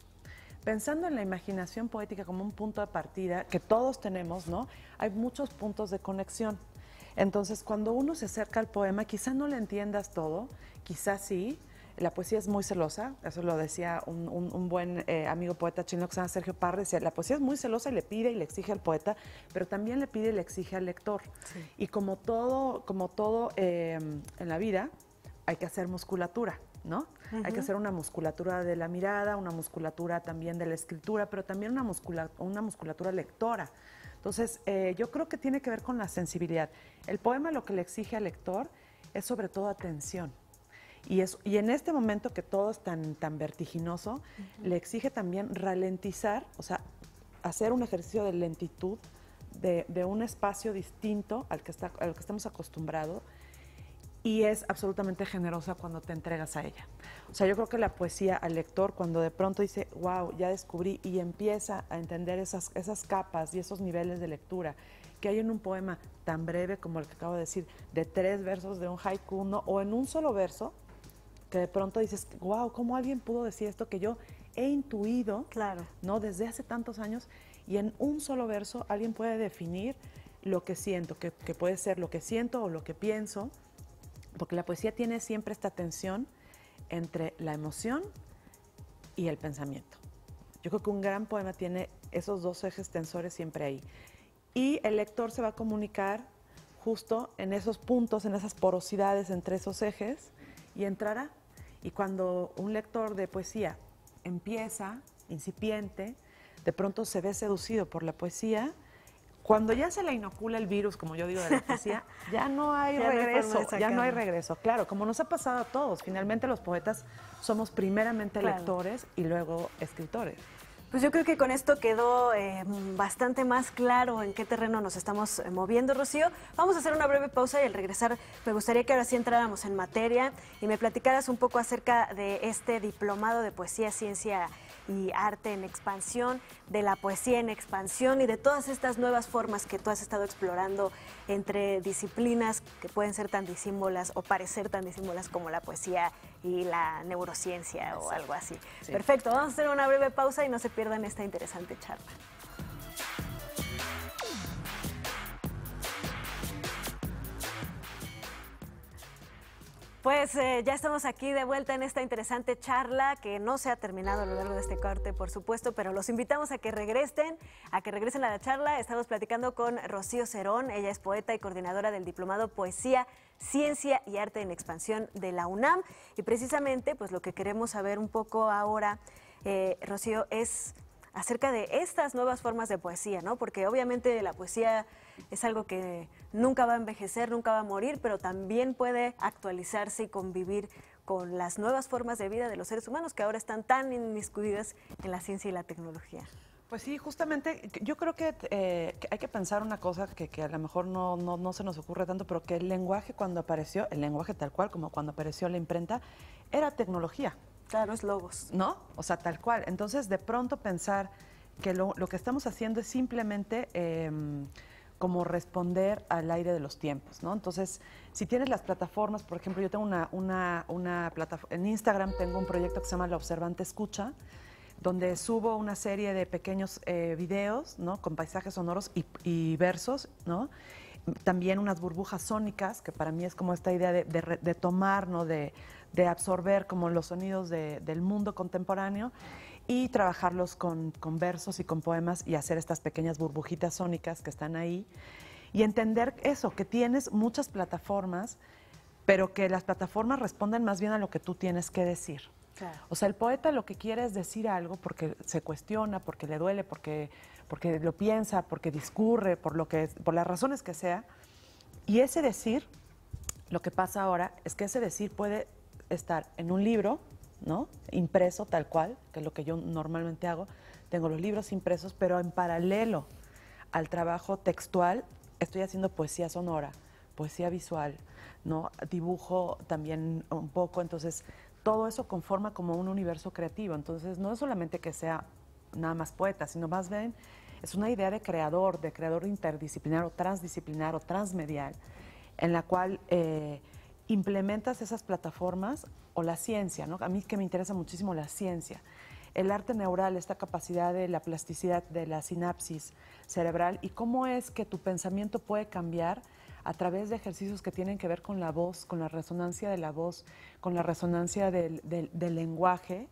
Pensando en la imaginación poética como un punto de partida que todos tenemos, ¿no? Hay muchos puntos de conexión. Entonces, cuando uno se acerca al poema, quizá no le entiendas todo, quizá sí. La poesía es muy celosa, eso lo decía un buen amigo poeta chino que se llama Sergio Parra, decía, la poesía es muy celosa y le pide y le exige al poeta, pero también le pide y le exige al lector. Sí. Y como todo en la vida, hay que hacer musculatura, ¿no? Uh-huh. Hay que hacer una musculatura de la mirada, una musculatura también de la escritura, pero también una musculatura lectora, Entonces, yo creo que tiene que ver con la sensibilidad. El poema lo que le exige al lector es sobre todo atención. Y en este momento que todo es tan vertiginoso, le exige también ralentizar, o sea, hacer un ejercicio de lentitud, de un espacio distinto al que estamos acostumbrados, y es absolutamente generosa cuando te entregas a ella. O sea, yo creo que la poesía al lector, cuando de pronto dice, wow, ya descubrí, y empieza a entender esas capas y esos niveles de lectura que hay en un poema tan breve como el que acabo de decir, de 3 versos de un haiku, ¿no? O en un solo verso, que de pronto dices, wow, ¿cómo alguien pudo decir esto que yo he intuido, claro, ¿no? Desde hace tantos años, y en un solo verso alguien puede definir lo que siento, que puede ser lo que siento o lo que pienso, porque la poesía tiene siempre esta tensión entre la emoción y el pensamiento. Yo creo que un gran poema tiene esos 2 ejes tensores siempre ahí. Y el lector se va a comunicar justo en esos puntos, en esas porosidades entre esos ejes, y entrará. Y cuando un lector de poesía empieza, incipiente, de pronto se ve seducido por la poesía, cuando ya se le inocula el virus, como yo digo, de la poesía, ya no hay regreso, ya no hay regreso. Claro, como nos ha pasado a todos, finalmente los poetas somos primeramente lectores y luego escritores. Pues yo creo que con esto quedó bastante más claro en qué terreno nos estamos moviendo, Rocío. Vamos a hacer una breve pausa y al regresar me gustaría que ahora sí entráramos en materia y me platicaras un poco acerca de este diplomado de poesía, ciencia y arte en expansión, de la poesía en expansión y de todas estas nuevas formas que tú has estado explorando entre disciplinas que pueden ser tan disímbolas o parecer tan disímbolas como la poesía y la neurociencia o algo así. Sí. Perfecto, vamos a hacer una breve pausa y no se pierdan esta interesante charla. Pues ya estamos aquí de vuelta en esta interesante charla que no se ha terminado a lo largo de este corte, por supuesto, pero los invitamos a que regresen a la charla. Estamos platicando con Rocío Cerón, ella es poeta y coordinadora del Diplomado Poesía, Ciencia y Arte en Expansión de la UNAM. Y precisamente, pues lo que queremos saber un poco ahora, Rocío, es acerca de estas nuevas formas de poesía, ¿no? Porque obviamente la poesía es algo que nunca va a envejecer, nunca va a morir, pero también puede actualizarse y convivir con las nuevas formas de vida de los seres humanos que ahora están tan inmiscuidas en la ciencia y la tecnología. Pues sí, justamente yo creo que hay que pensar una cosa que a lo mejor no se nos ocurre tanto, pero que el lenguaje cuando apareció, el lenguaje tal cual como cuando apareció la imprenta, era tecnología. Claro, es logos. ¿No? O sea, tal cual. Entonces, de pronto pensar que lo que estamos haciendo es simplemente como responder al aire de los tiempos, ¿no? Entonces, si tienes las plataformas, por ejemplo, yo tengo una plataforma, en Instagram tengo un proyecto que se llama La Observante Escucha, donde subo una serie de pequeños videos, ¿no? Con paisajes sonoros y versos, ¿no? También unas burbujas sónicas, que para mí es como esta idea de tomar, ¿no? De absorber como los sonidos del mundo contemporáneo y trabajarlos con versos y con poemas y hacer estas pequeñas burbujitas sónicas que están ahí y entender eso, que tienes muchas plataformas, pero que las plataformas responden más bien a lo que tú tienes que decir. Claro. O sea, el poeta lo que quiere es decir algo porque se cuestiona, porque le duele, porque lo piensa, porque discurre, por las razones que sea. Y ese decir, lo que pasa ahora es que ese decir puede estar en un libro, ¿no? Impreso tal cual, que es lo que yo normalmente hago. Tengo los libros impresos, pero en paralelo al trabajo textual estoy haciendo poesía sonora, poesía visual, ¿no? Dibujo también un poco, entonces todo eso conforma como un universo creativo. Entonces no es solamente que sea nada más poeta, sino más bien es una idea de creador interdisciplinar o transmedial, en la cual implementas esas plataformas o la ciencia, ¿no? A mí que me interesa muchísimo la ciencia. El arte neural, esta capacidad de la plasticidad, de la sinapsis cerebral y cómo es que tu pensamiento puede cambiar a través de ejercicios que tienen que ver con la voz, con la resonancia de la voz, con la resonancia del lenguaje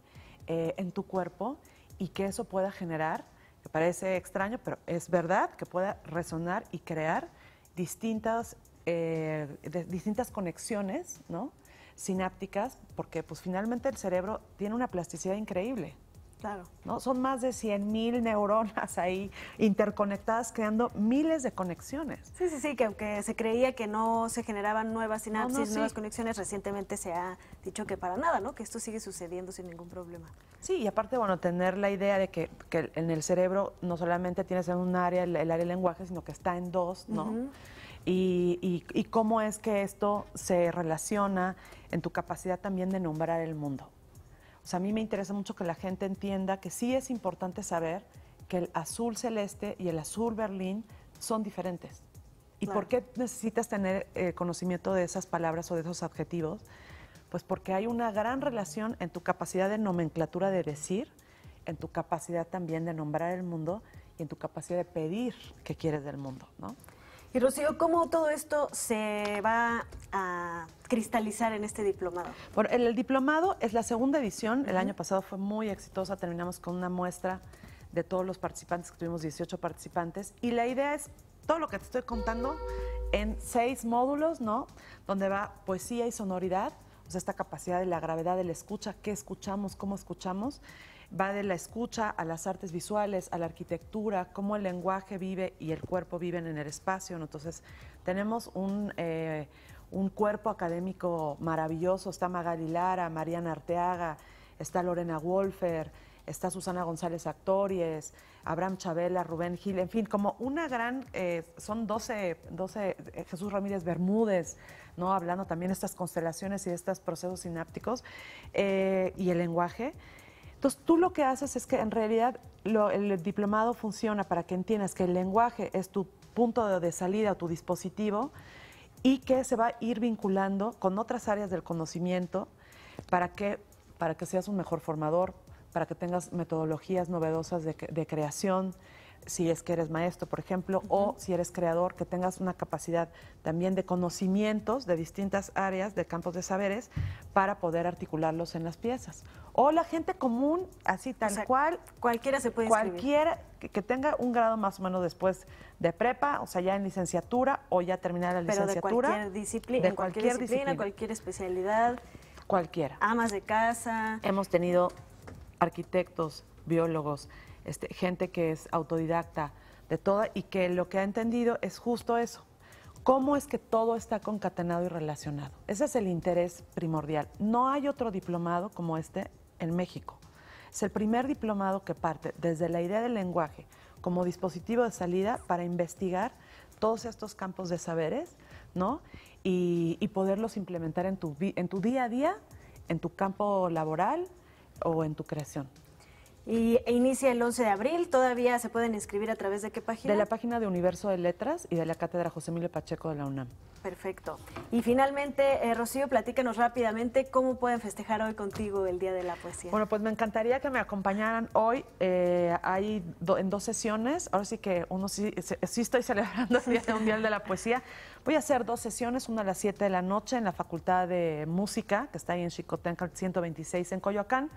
en tu cuerpo y que eso pueda generar, que parece extraño, pero es verdad, que pueda resonar y crear distintas conexiones, ¿no? Sinápticas, porque pues finalmente el cerebro tiene una plasticidad increíble. Claro. ¿no? Son más de 100,000 neuronas ahí interconectadas, creando miles de conexiones. Sí, que aunque se creía que no se generaban nuevas sinapsis, nuevas sí. conexiones, recientemente se ha dicho que para nada, ¿no? Que esto sigue sucediendo sin ningún problema. Sí, y aparte, bueno, tener la idea de que en el cerebro no solamente tienes en un área el área del lenguaje, sino que está en dos, ¿no? Y cómo es que esto se relaciona en tu capacidad también de nombrar el mundo. O sea, a mí me interesa mucho que la gente entienda que sí es importante saber que el azul celeste y el azul Berlín son diferentes. ¿Y Claro. por qué necesitas tener conocimiento de esas palabras o de esos adjetivos? Pues porque hay una gran relación en tu capacidad de nomenclatura de decir, en tu capacidad también de nombrar el mundo y en tu capacidad de pedir qué quieres del mundo, ¿no? Y Rocío, ¿cómo todo esto se va a cristalizar en este diplomado? Bueno, el diplomado es la segunda edición. El año pasado fue muy exitosa. Terminamos con una muestra de todos los participantes, que tuvimos 18 participantes. Y la idea es todo lo que te estoy contando en 6 módulos, ¿no? Donde va poesía y sonoridad, o sea, esta capacidad de la gravedad de la escucha, qué escuchamos, cómo escuchamos. Va de la escucha a las artes visuales, a la arquitectura, cómo el lenguaje vive y el cuerpo viven en el espacio, ¿no? Entonces, tenemos un cuerpo académico maravilloso. Está Magali Lara, Mariana Arteaga, está Lorena Wolfer, está Susana González Actories, Abraham Chabela, Rubén Gil, en fin, como una gran, son 12 Jesús Ramírez Bermúdez, ¿no? Hablando también de estas constelaciones y de estos procesos sinápticos y el lenguaje. Entonces, tú lo que haces es que en realidad el diplomado funciona para que entiendas que el lenguaje es tu punto de salida o tu dispositivo y que se va a ir vinculando con otras áreas del conocimiento para que seas un mejor formador, para que tengas metodologías novedosas de creación, si es que eres maestro, por ejemplo, o si eres creador, que tengas una capacidad también de conocimientos de distintas áreas, de campos de saberes, para poder articularlos en las piezas. O la gente común, así tal cual. Cualquiera se puede inscribir. Cualquiera que tenga un grado más o menos después de prepa, o sea, ya en licenciatura o ya terminar la licenciatura. Pero de cualquier disciplina, cualquier disciplina, cualquier especialidad. Cualquiera. Amas de casa. Hemos tenido arquitectos, biólogos, gente que es autodidacta, de toda, y que lo que ha entendido es justo eso. ¿Cómo es que todo está concatenado y relacionado? Ese es el interés primordial. No hay otro diplomado como este en México. Es el primer diplomado que parte desde la idea del lenguaje como dispositivo de salida para investigar todos estos campos de saberes, ¿no? Y poderlos implementar en tu día a día, en tu campo laboral o en tu creación. Y inicia el 11 de abril, ¿todavía se pueden inscribir a través de qué página? De la página de Universo de Letras y de la Cátedra José Emilio Pacheco de la UNAM. Perfecto. Y finalmente, Rocío, platícanos rápidamente cómo pueden festejar hoy contigo el Día de la Poesía. Bueno, pues me encantaría que me acompañaran hoy. Hay en 2 sesiones. Ahora sí que sí estoy celebrando el Día Mundial de la Poesía. Voy a hacer 2 sesiones, una a las 7 de la noche en la Facultad de Música, que está ahí en Xicotenca 126 en Coyoacán,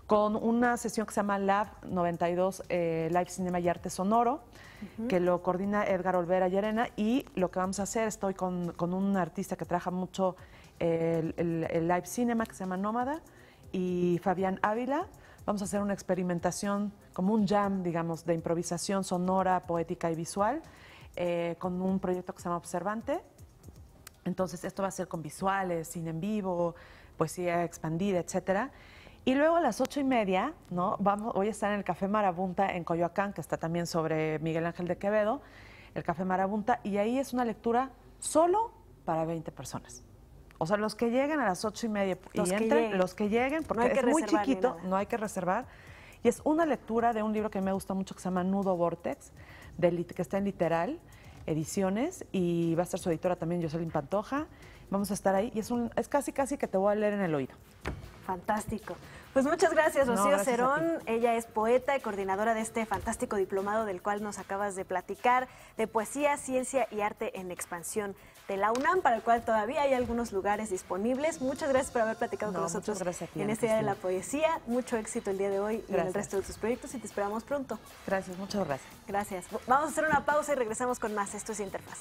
con una sesión que se llama Lab 92, Live Cinema y Arte Sonoro, que lo coordina Edgar Olvera Llerena, y lo que vamos a hacer, estoy con un artista que trabaja mucho el Live Cinema, que se llama Nómada, y Fabián Ávila. Vamos a hacer una experimentación, como un jam, digamos, de improvisación sonora, poética y visual, con un proyecto que se llama Observante. Entonces, esto va a ser con visuales, cine en vivo, poesía expandida, etcétera. Y luego a las 8:30, ¿no? Voy a estar en el Café Marabunta en Coyoacán, que está también sobre Miguel Ángel de Quevedo, el Café Marabunta, y ahí es una lectura solo para 20 personas. O sea, los que lleguen a las 8:30 y entren, los que lleguen, porque es muy chiquito, no hay que reservar. Y es una lectura de un libro que me gusta mucho que se llama Nudo Vortex, que está en Literal Ediciones, y va a estar su editora también, Jocelyn Pantoja. Vamos a estar ahí y es casi que te voy a leer en el oído. Fantástico. Pues muchas gracias, Rocío Cerón. Ella es poeta y coordinadora de este fantástico diplomado del cual nos acabas de platicar, de poesía, ciencia y arte en expansión de la UNAM, para el cual todavía hay algunos lugares disponibles. Muchas gracias por haber platicado con nosotros en este Día de la Poesía. Mucho éxito el día de hoy y en el resto de tus proyectos, y te esperamos pronto. Gracias, muchas gracias. Gracias. Vamos a hacer una pausa y regresamos con más. Esto es Interfaz.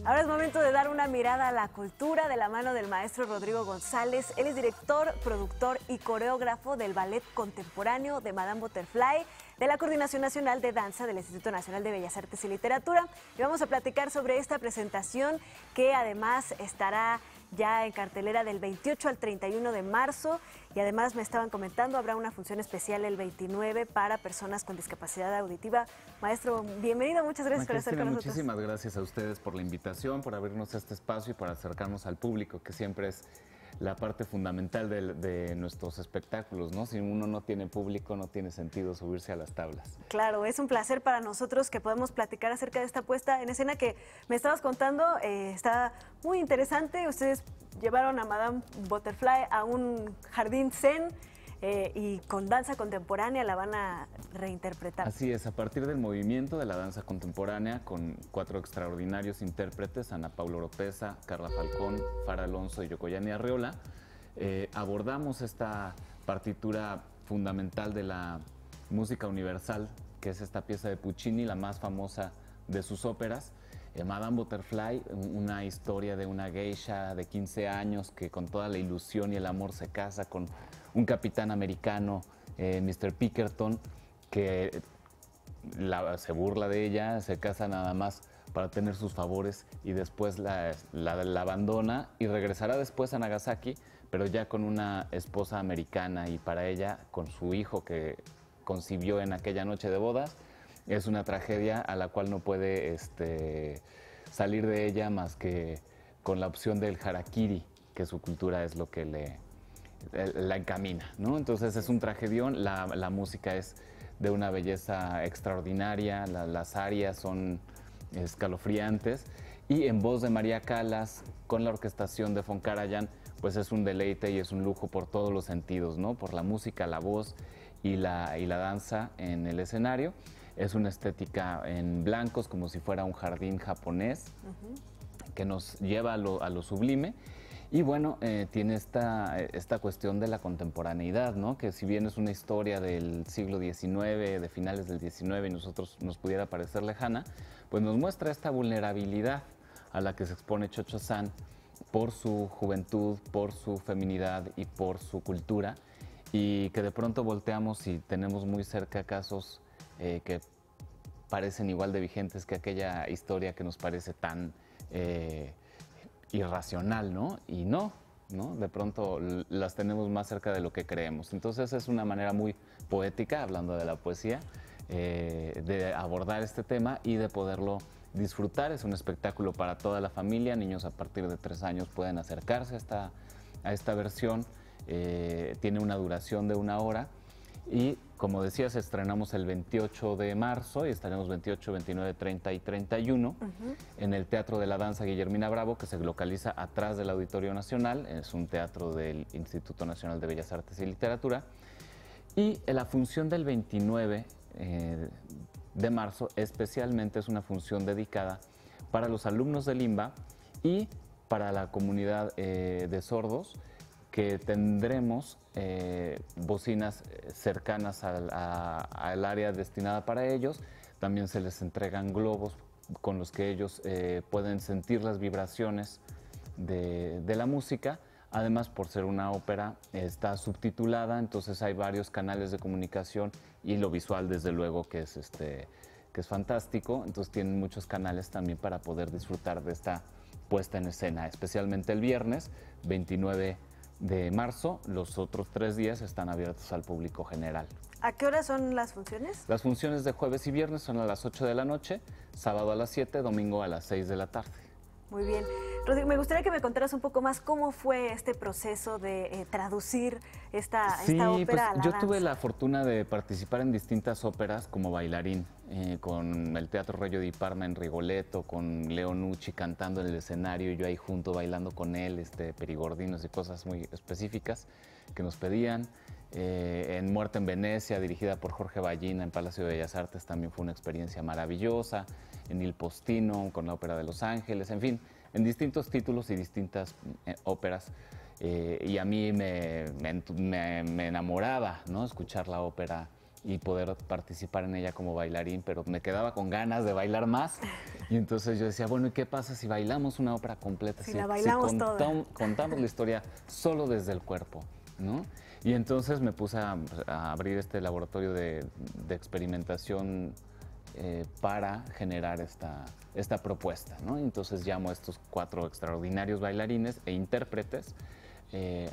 Ahora es momento de dar una mirada a la cultura de la mano del maestro Rodrigo González. Él es director, productor y coreógrafo del Ballet Contemporáneo de Madame Butterfly, de la Coordinación Nacional de Danza del Instituto Nacional de Bellas Artes y Literatura. Y vamos a platicar sobre esta presentación que además estará ya en cartelera del 28 al 31 de marzo. Y además me estaban comentando, habrá una función especial el 29 para personas con discapacidad auditiva. Maestro, bienvenido, muchas gracias por estar con nosotros. Muchísimas gracias a ustedes por la invitación, por abrirnos este espacio y por acercarnos al público, que siempre es la parte fundamental de nuestros espectáculos, ¿no? Si uno no tiene público, no tiene sentido subirse a las tablas. Claro, es un placer para nosotros que podamos platicar acerca de esta puesta en escena que me estabas contando. Está muy interesante. Ustedes llevaron a Madame Butterfly a un jardín zen y con danza contemporánea la van a reinterpretar. Así es, a partir del movimiento de la danza contemporánea, con 4 extraordinarios intérpretes, Ana Paula Oropesa, Carla Falcón, Fara Alonso y Yocoyani Arreola, abordamos esta partitura fundamental de la música universal, que es esta pieza de Puccini, la más famosa de sus óperas, Madame Butterfly, una historia de una geisha de 15 años que con toda la ilusión y el amor se casa con un capitán americano, Mr. Pinkerton, que se burla de ella, se casa nada más para tener sus favores y después la abandona y regresará después a Nagasaki, pero ya con una esposa americana y para ella con su hijo que concibió en aquella noche de bodas. Es una tragedia a la cual no puede salir de ella más que con la opción del harakiri, que su cultura es lo que la encamina, ¿no? Entonces es un tragedión, la música es de una belleza extraordinaria, las arias son escalofriantes y en voz de María Callas, con la orquestación de Von Karajan, pues es un deleite y es un lujo por todos los sentidos, ¿no? Por la música, la voz y la danza en el escenario. Es una estética en blancos, como si fuera un jardín japonés, que nos lleva a lo sublime. Y bueno, tiene esta cuestión de la contemporaneidad, ¿no? Que si bien es una historia del siglo XIX, de finales del XIX, y nosotros nos pudiera parecer lejana, pues nos muestra esta vulnerabilidad a la que se expone Cho-Cho-San por su juventud, por su feminidad y por su cultura, y que de pronto volteamos y tenemos muy cerca casos que parecen igual de vigentes que aquella historia que nos parece tan irracional, ¿no? Y no, de pronto las tenemos más cerca de lo que creemos. Entonces es una manera muy poética, hablando de la poesía, de abordar este tema y de poderlo disfrutar. Es un espectáculo para toda la familia, niños a partir de 3 años pueden acercarse a esta versión, tiene una duración de 1 hora. Y como decías, estrenamos el 28 de marzo y estaremos 28, 29, 30 y 31 en el Teatro de la Danza Guillermina Bravo, que se localiza atrás del Auditorio Nacional. Es un teatro del Instituto Nacional de Bellas Artes y Literatura. Y la función del 29 de marzo especialmente es una función dedicada para los alumnos del IMBA y para la comunidad de sordos, que tendremos bocinas cercanas al área destinada para ellos. También se les entregan globos con los que ellos pueden sentir las vibraciones de la música. Además, por ser una ópera, está subtitulada, entonces hay varios canales de comunicación y lo visual, desde luego, que es fantástico. Entonces tienen muchos canales también para poder disfrutar de esta puesta en escena, especialmente el viernes 29 de marzo. Los otros 3 días están abiertos al público general. ¿A qué horas son las funciones? Las funciones de jueves y viernes son a las 8 de la noche, sábado a las 7, domingo a las 6 de la tarde. Muy bien. Rodrigo, me gustaría que me contaras un poco más cómo fue este proceso de traducir esta ópera a la yo danza. tuve la fortuna de participar en distintas óperas como bailarín, con el Teatro Regio di Parma en Rigoletto, con Leo Nucci cantando en el escenario y yo ahí junto bailando con él, perigordinos y cosas muy específicas que nos pedían. En Muerte en Venecia, dirigida por Jorge Ballina en Palacio de Bellas Artes, también fue una experiencia maravillosa. En Il Postino, con la Ópera de Los Ángeles, en fin, en distintos títulos y distintas óperas. Y a mí me enamoraba, ¿no?, escuchar la ópera y poder participar en ella como bailarín, pero me quedaba con ganas de bailar más. Y entonces yo decía, bueno, ¿y qué pasa si bailamos una ópera completa? Si la bailamos toda. Contamos la historia solo desde el cuerpo, ¿no? Y entonces me puse a abrir este laboratorio de experimentación para generar esta propuesta, ¿no? Entonces llamo a estos 4 extraordinarios bailarines e intérpretes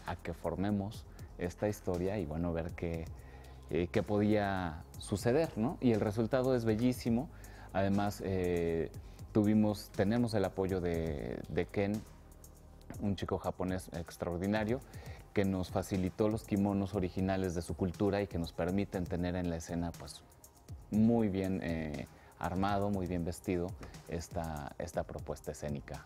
a que formemos esta historia y, bueno, ver qué podía suceder, ¿no? Y el resultado es bellísimo. Además, tenemos el apoyo de Ken, un chico japonés extraordinario, que nos facilitó los kimonos originales de su cultura y que nos permiten tener en la escena, pues, muy bien armado, muy bien vestido esta propuesta escénica.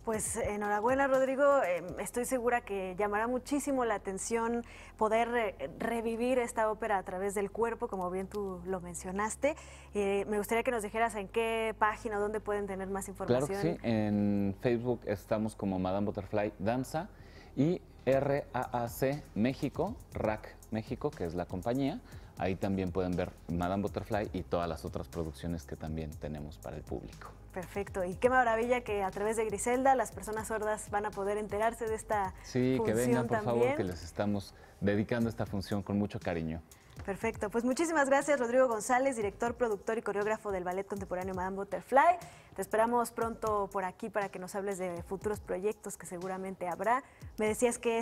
Pues enhorabuena, Rodrigo. Estoy segura que llamará muchísimo la atención poder revivir esta ópera a través del cuerpo, como bien tú lo mencionaste. Me gustaría que nos dijeras en qué página, dónde pueden tener más información. Claro que sí, en Facebook estamos como Madame Butterfly Danza y RAAC México, RAC México, que es la compañía. Ahí también pueden ver Madame Butterfly y todas las otras producciones que también tenemos para el público. Perfecto. Y qué maravilla que a través de Griselda las personas sordas van a poder enterarse de esta función. Que vengan, por también. favor, que les estamos dedicando esta función con mucho cariño. Perfecto. Pues muchísimas gracias, Rodrigo González, director, productor y coreógrafo del Ballet Contemporáneo Madame Butterfly. Te esperamos pronto por aquí para que nos hables de futuros proyectos que seguramente habrá. Me decías que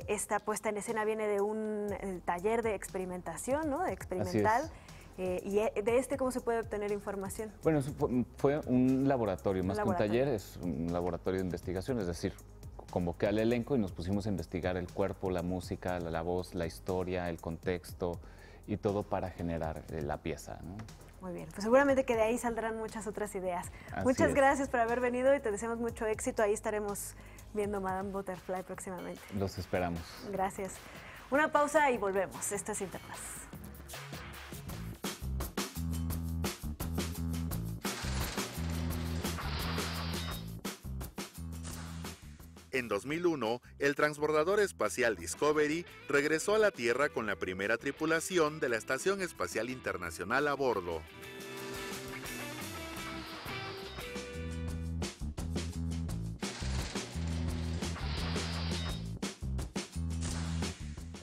esta puesta en escena viene de un taller de experimentación, ¿no? De experimental. Así es. ¿Y de cómo se puede obtener información? Bueno, fue un laboratorio, más que un taller, es un laboratorio de investigación, es decir, convoqué al elenco y nos pusimos a investigar el cuerpo, la música, la voz, la historia, el contexto y todo para generar la pieza, ¿no? Muy bien, pues seguramente que de ahí saldrán muchas otras ideas. Muchas gracias por haber venido y te deseamos mucho éxito. Ahí estaremos viendo Madame Butterfly próximamente. Los esperamos. Gracias. Una pausa y volvemos. Esto es Interfaz. En 2001, el transbordador espacial Discovery regresó a la Tierra con la primera tripulación de la Estación Espacial Internacional a bordo.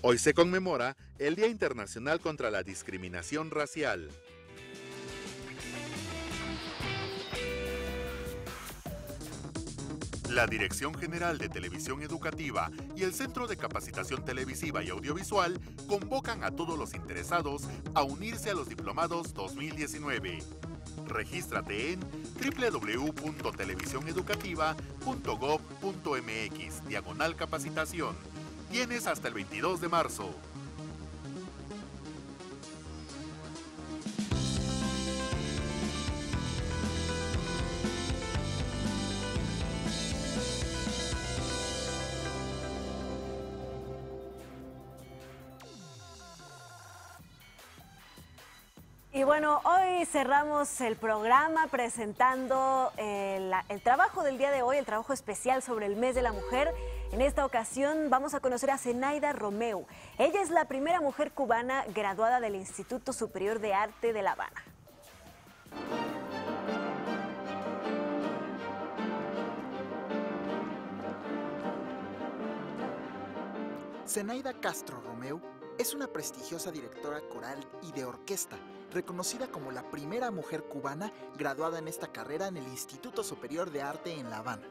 Hoy se conmemora el Día Internacional contra la Discriminación Racial. La Dirección General de Televisión Educativa y el Centro de Capacitación Televisiva y Audiovisual convocan a todos los interesados a unirse a los Diplomados 2019. Regístrate en www.televisioneducativa.gov.mx/capacitación. Tienes hasta el 22 de marzo. Y bueno, hoy cerramos el programa presentando el trabajo del día de hoy, el trabajo especial sobre el mes de la mujer. En esta ocasión vamos a conocer a Zenaida Romeu. Ella es la primera mujer cubana graduada del Instituto Superior de Arte de La Habana. Zenaida Castro Romeu es una prestigiosa directora coral y de orquesta, reconocida como la primera mujer cubana graduada en esta carrera en el Instituto Superior de Arte en La Habana.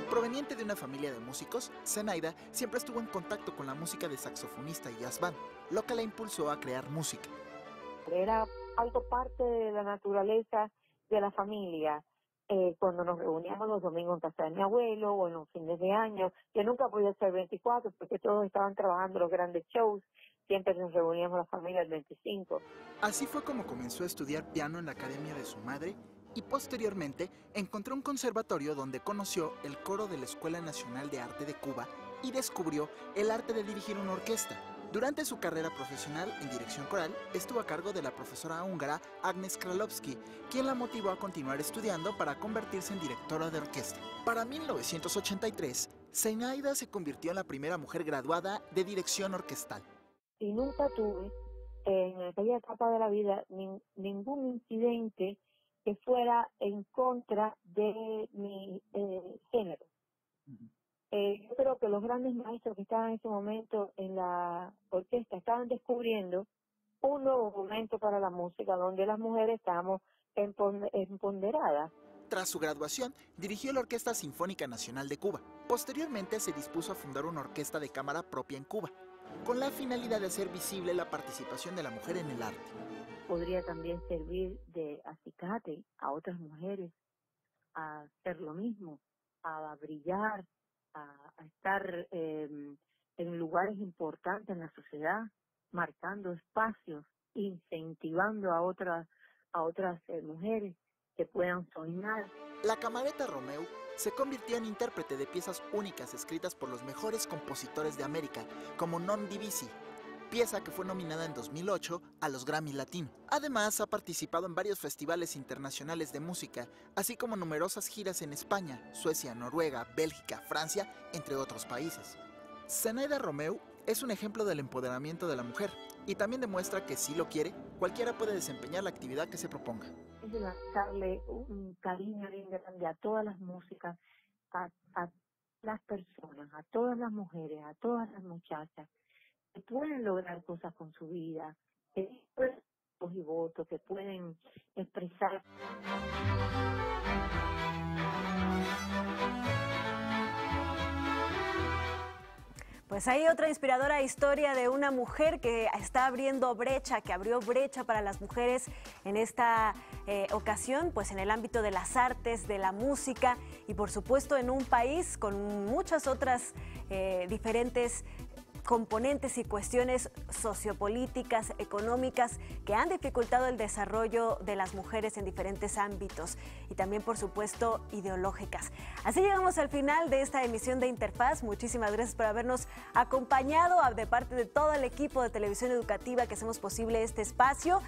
Proveniente de una familia de músicos, Zenaida siempre estuvo en contacto con la música de saxofonista y jazz band, lo que la impulsó a crear música. Era algo parte de la naturaleza de la familia. Cuando nos reuníamos los domingos en casa de mi abuelo o en los fines de año, que nunca podía ser 24 porque todos estaban trabajando los grandes shows, siempre nos reuníamos la familia el 25. Así fue como comenzó a estudiar piano en la academia de su madre y posteriormente encontró un conservatorio donde conoció el coro de la Escuela Nacional de Arte de Cuba y descubrió el arte de dirigir una orquesta. Durante su carrera profesional en dirección coral, estuvo a cargo de la profesora húngara Agnes Kralowski, quien la motivó a continuar estudiando para convertirse en directora de orquesta. Para 1983, Zenaida se convirtió en la primera mujer graduada de dirección orquestal. Y nunca tuve en aquella etapa de la vida ningún incidente que fuera en contra de mi género. Yo creo que los grandes maestros que estaban en ese momento en la orquesta estaban descubriendo un nuevo momento para la música donde las mujeres estábamos empoderadas. Tras su graduación, dirigió la Orquesta Sinfónica Nacional de Cuba. Posteriormente se dispuso a fundar una orquesta de cámara propia en Cuba, con la finalidad de hacer visible la participación de la mujer en el arte. Podría también servir de acicate a otras mujeres a hacer lo mismo, a brillar, a estar en lugares importantes en la sociedad, marcando espacios, incentivando a otras mujeres que puedan soñar. La Camerata Romeu se convirtió en intérprete de piezas únicas escritas por los mejores compositores de América, como Non Divisi, pieza que fue nominada en 2008 a los Grammy Latino. Además, ha participado en varios festivales internacionales de música, así como numerosas giras en España, Suecia, Noruega, Bélgica, Francia, entre otros países. Zenaida Romeu es un ejemplo del empoderamiento de la mujer y también demuestra que si lo quiere, cualquiera puede desempeñar la actividad que se proponga. Es de darle un cariño bien grande a todas las músicas, a las personas, a todas las mujeres, a todas las muchachas que pueden lograr cosas con su vida, que pueden voz y voto, que pueden expresar. Pues hay otra inspiradora historia de una mujer que está abriendo brecha, que abrió brecha para las mujeres en esta ocasión, pues en el ámbito de las artes, de la música y por supuesto en un país con muchas otras diferentes componentes y cuestiones sociopolíticas, económicas, que han dificultado el desarrollo de las mujeres en diferentes ámbitos y también, por supuesto, ideológicas. Así llegamos al final de esta emisión de Interfaz. Muchísimas gracias por habernos acompañado de parte de todo el equipo de Televisión Educativa que hacemos posible este espacio.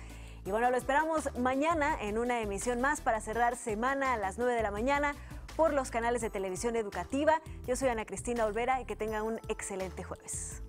Y bueno, lo esperamos mañana en una emisión más para cerrar semana a las 9 de la mañana por los canales de Televisión Educativa. Yo soy Ana Cristina Olvera y que tengan un excelente jueves.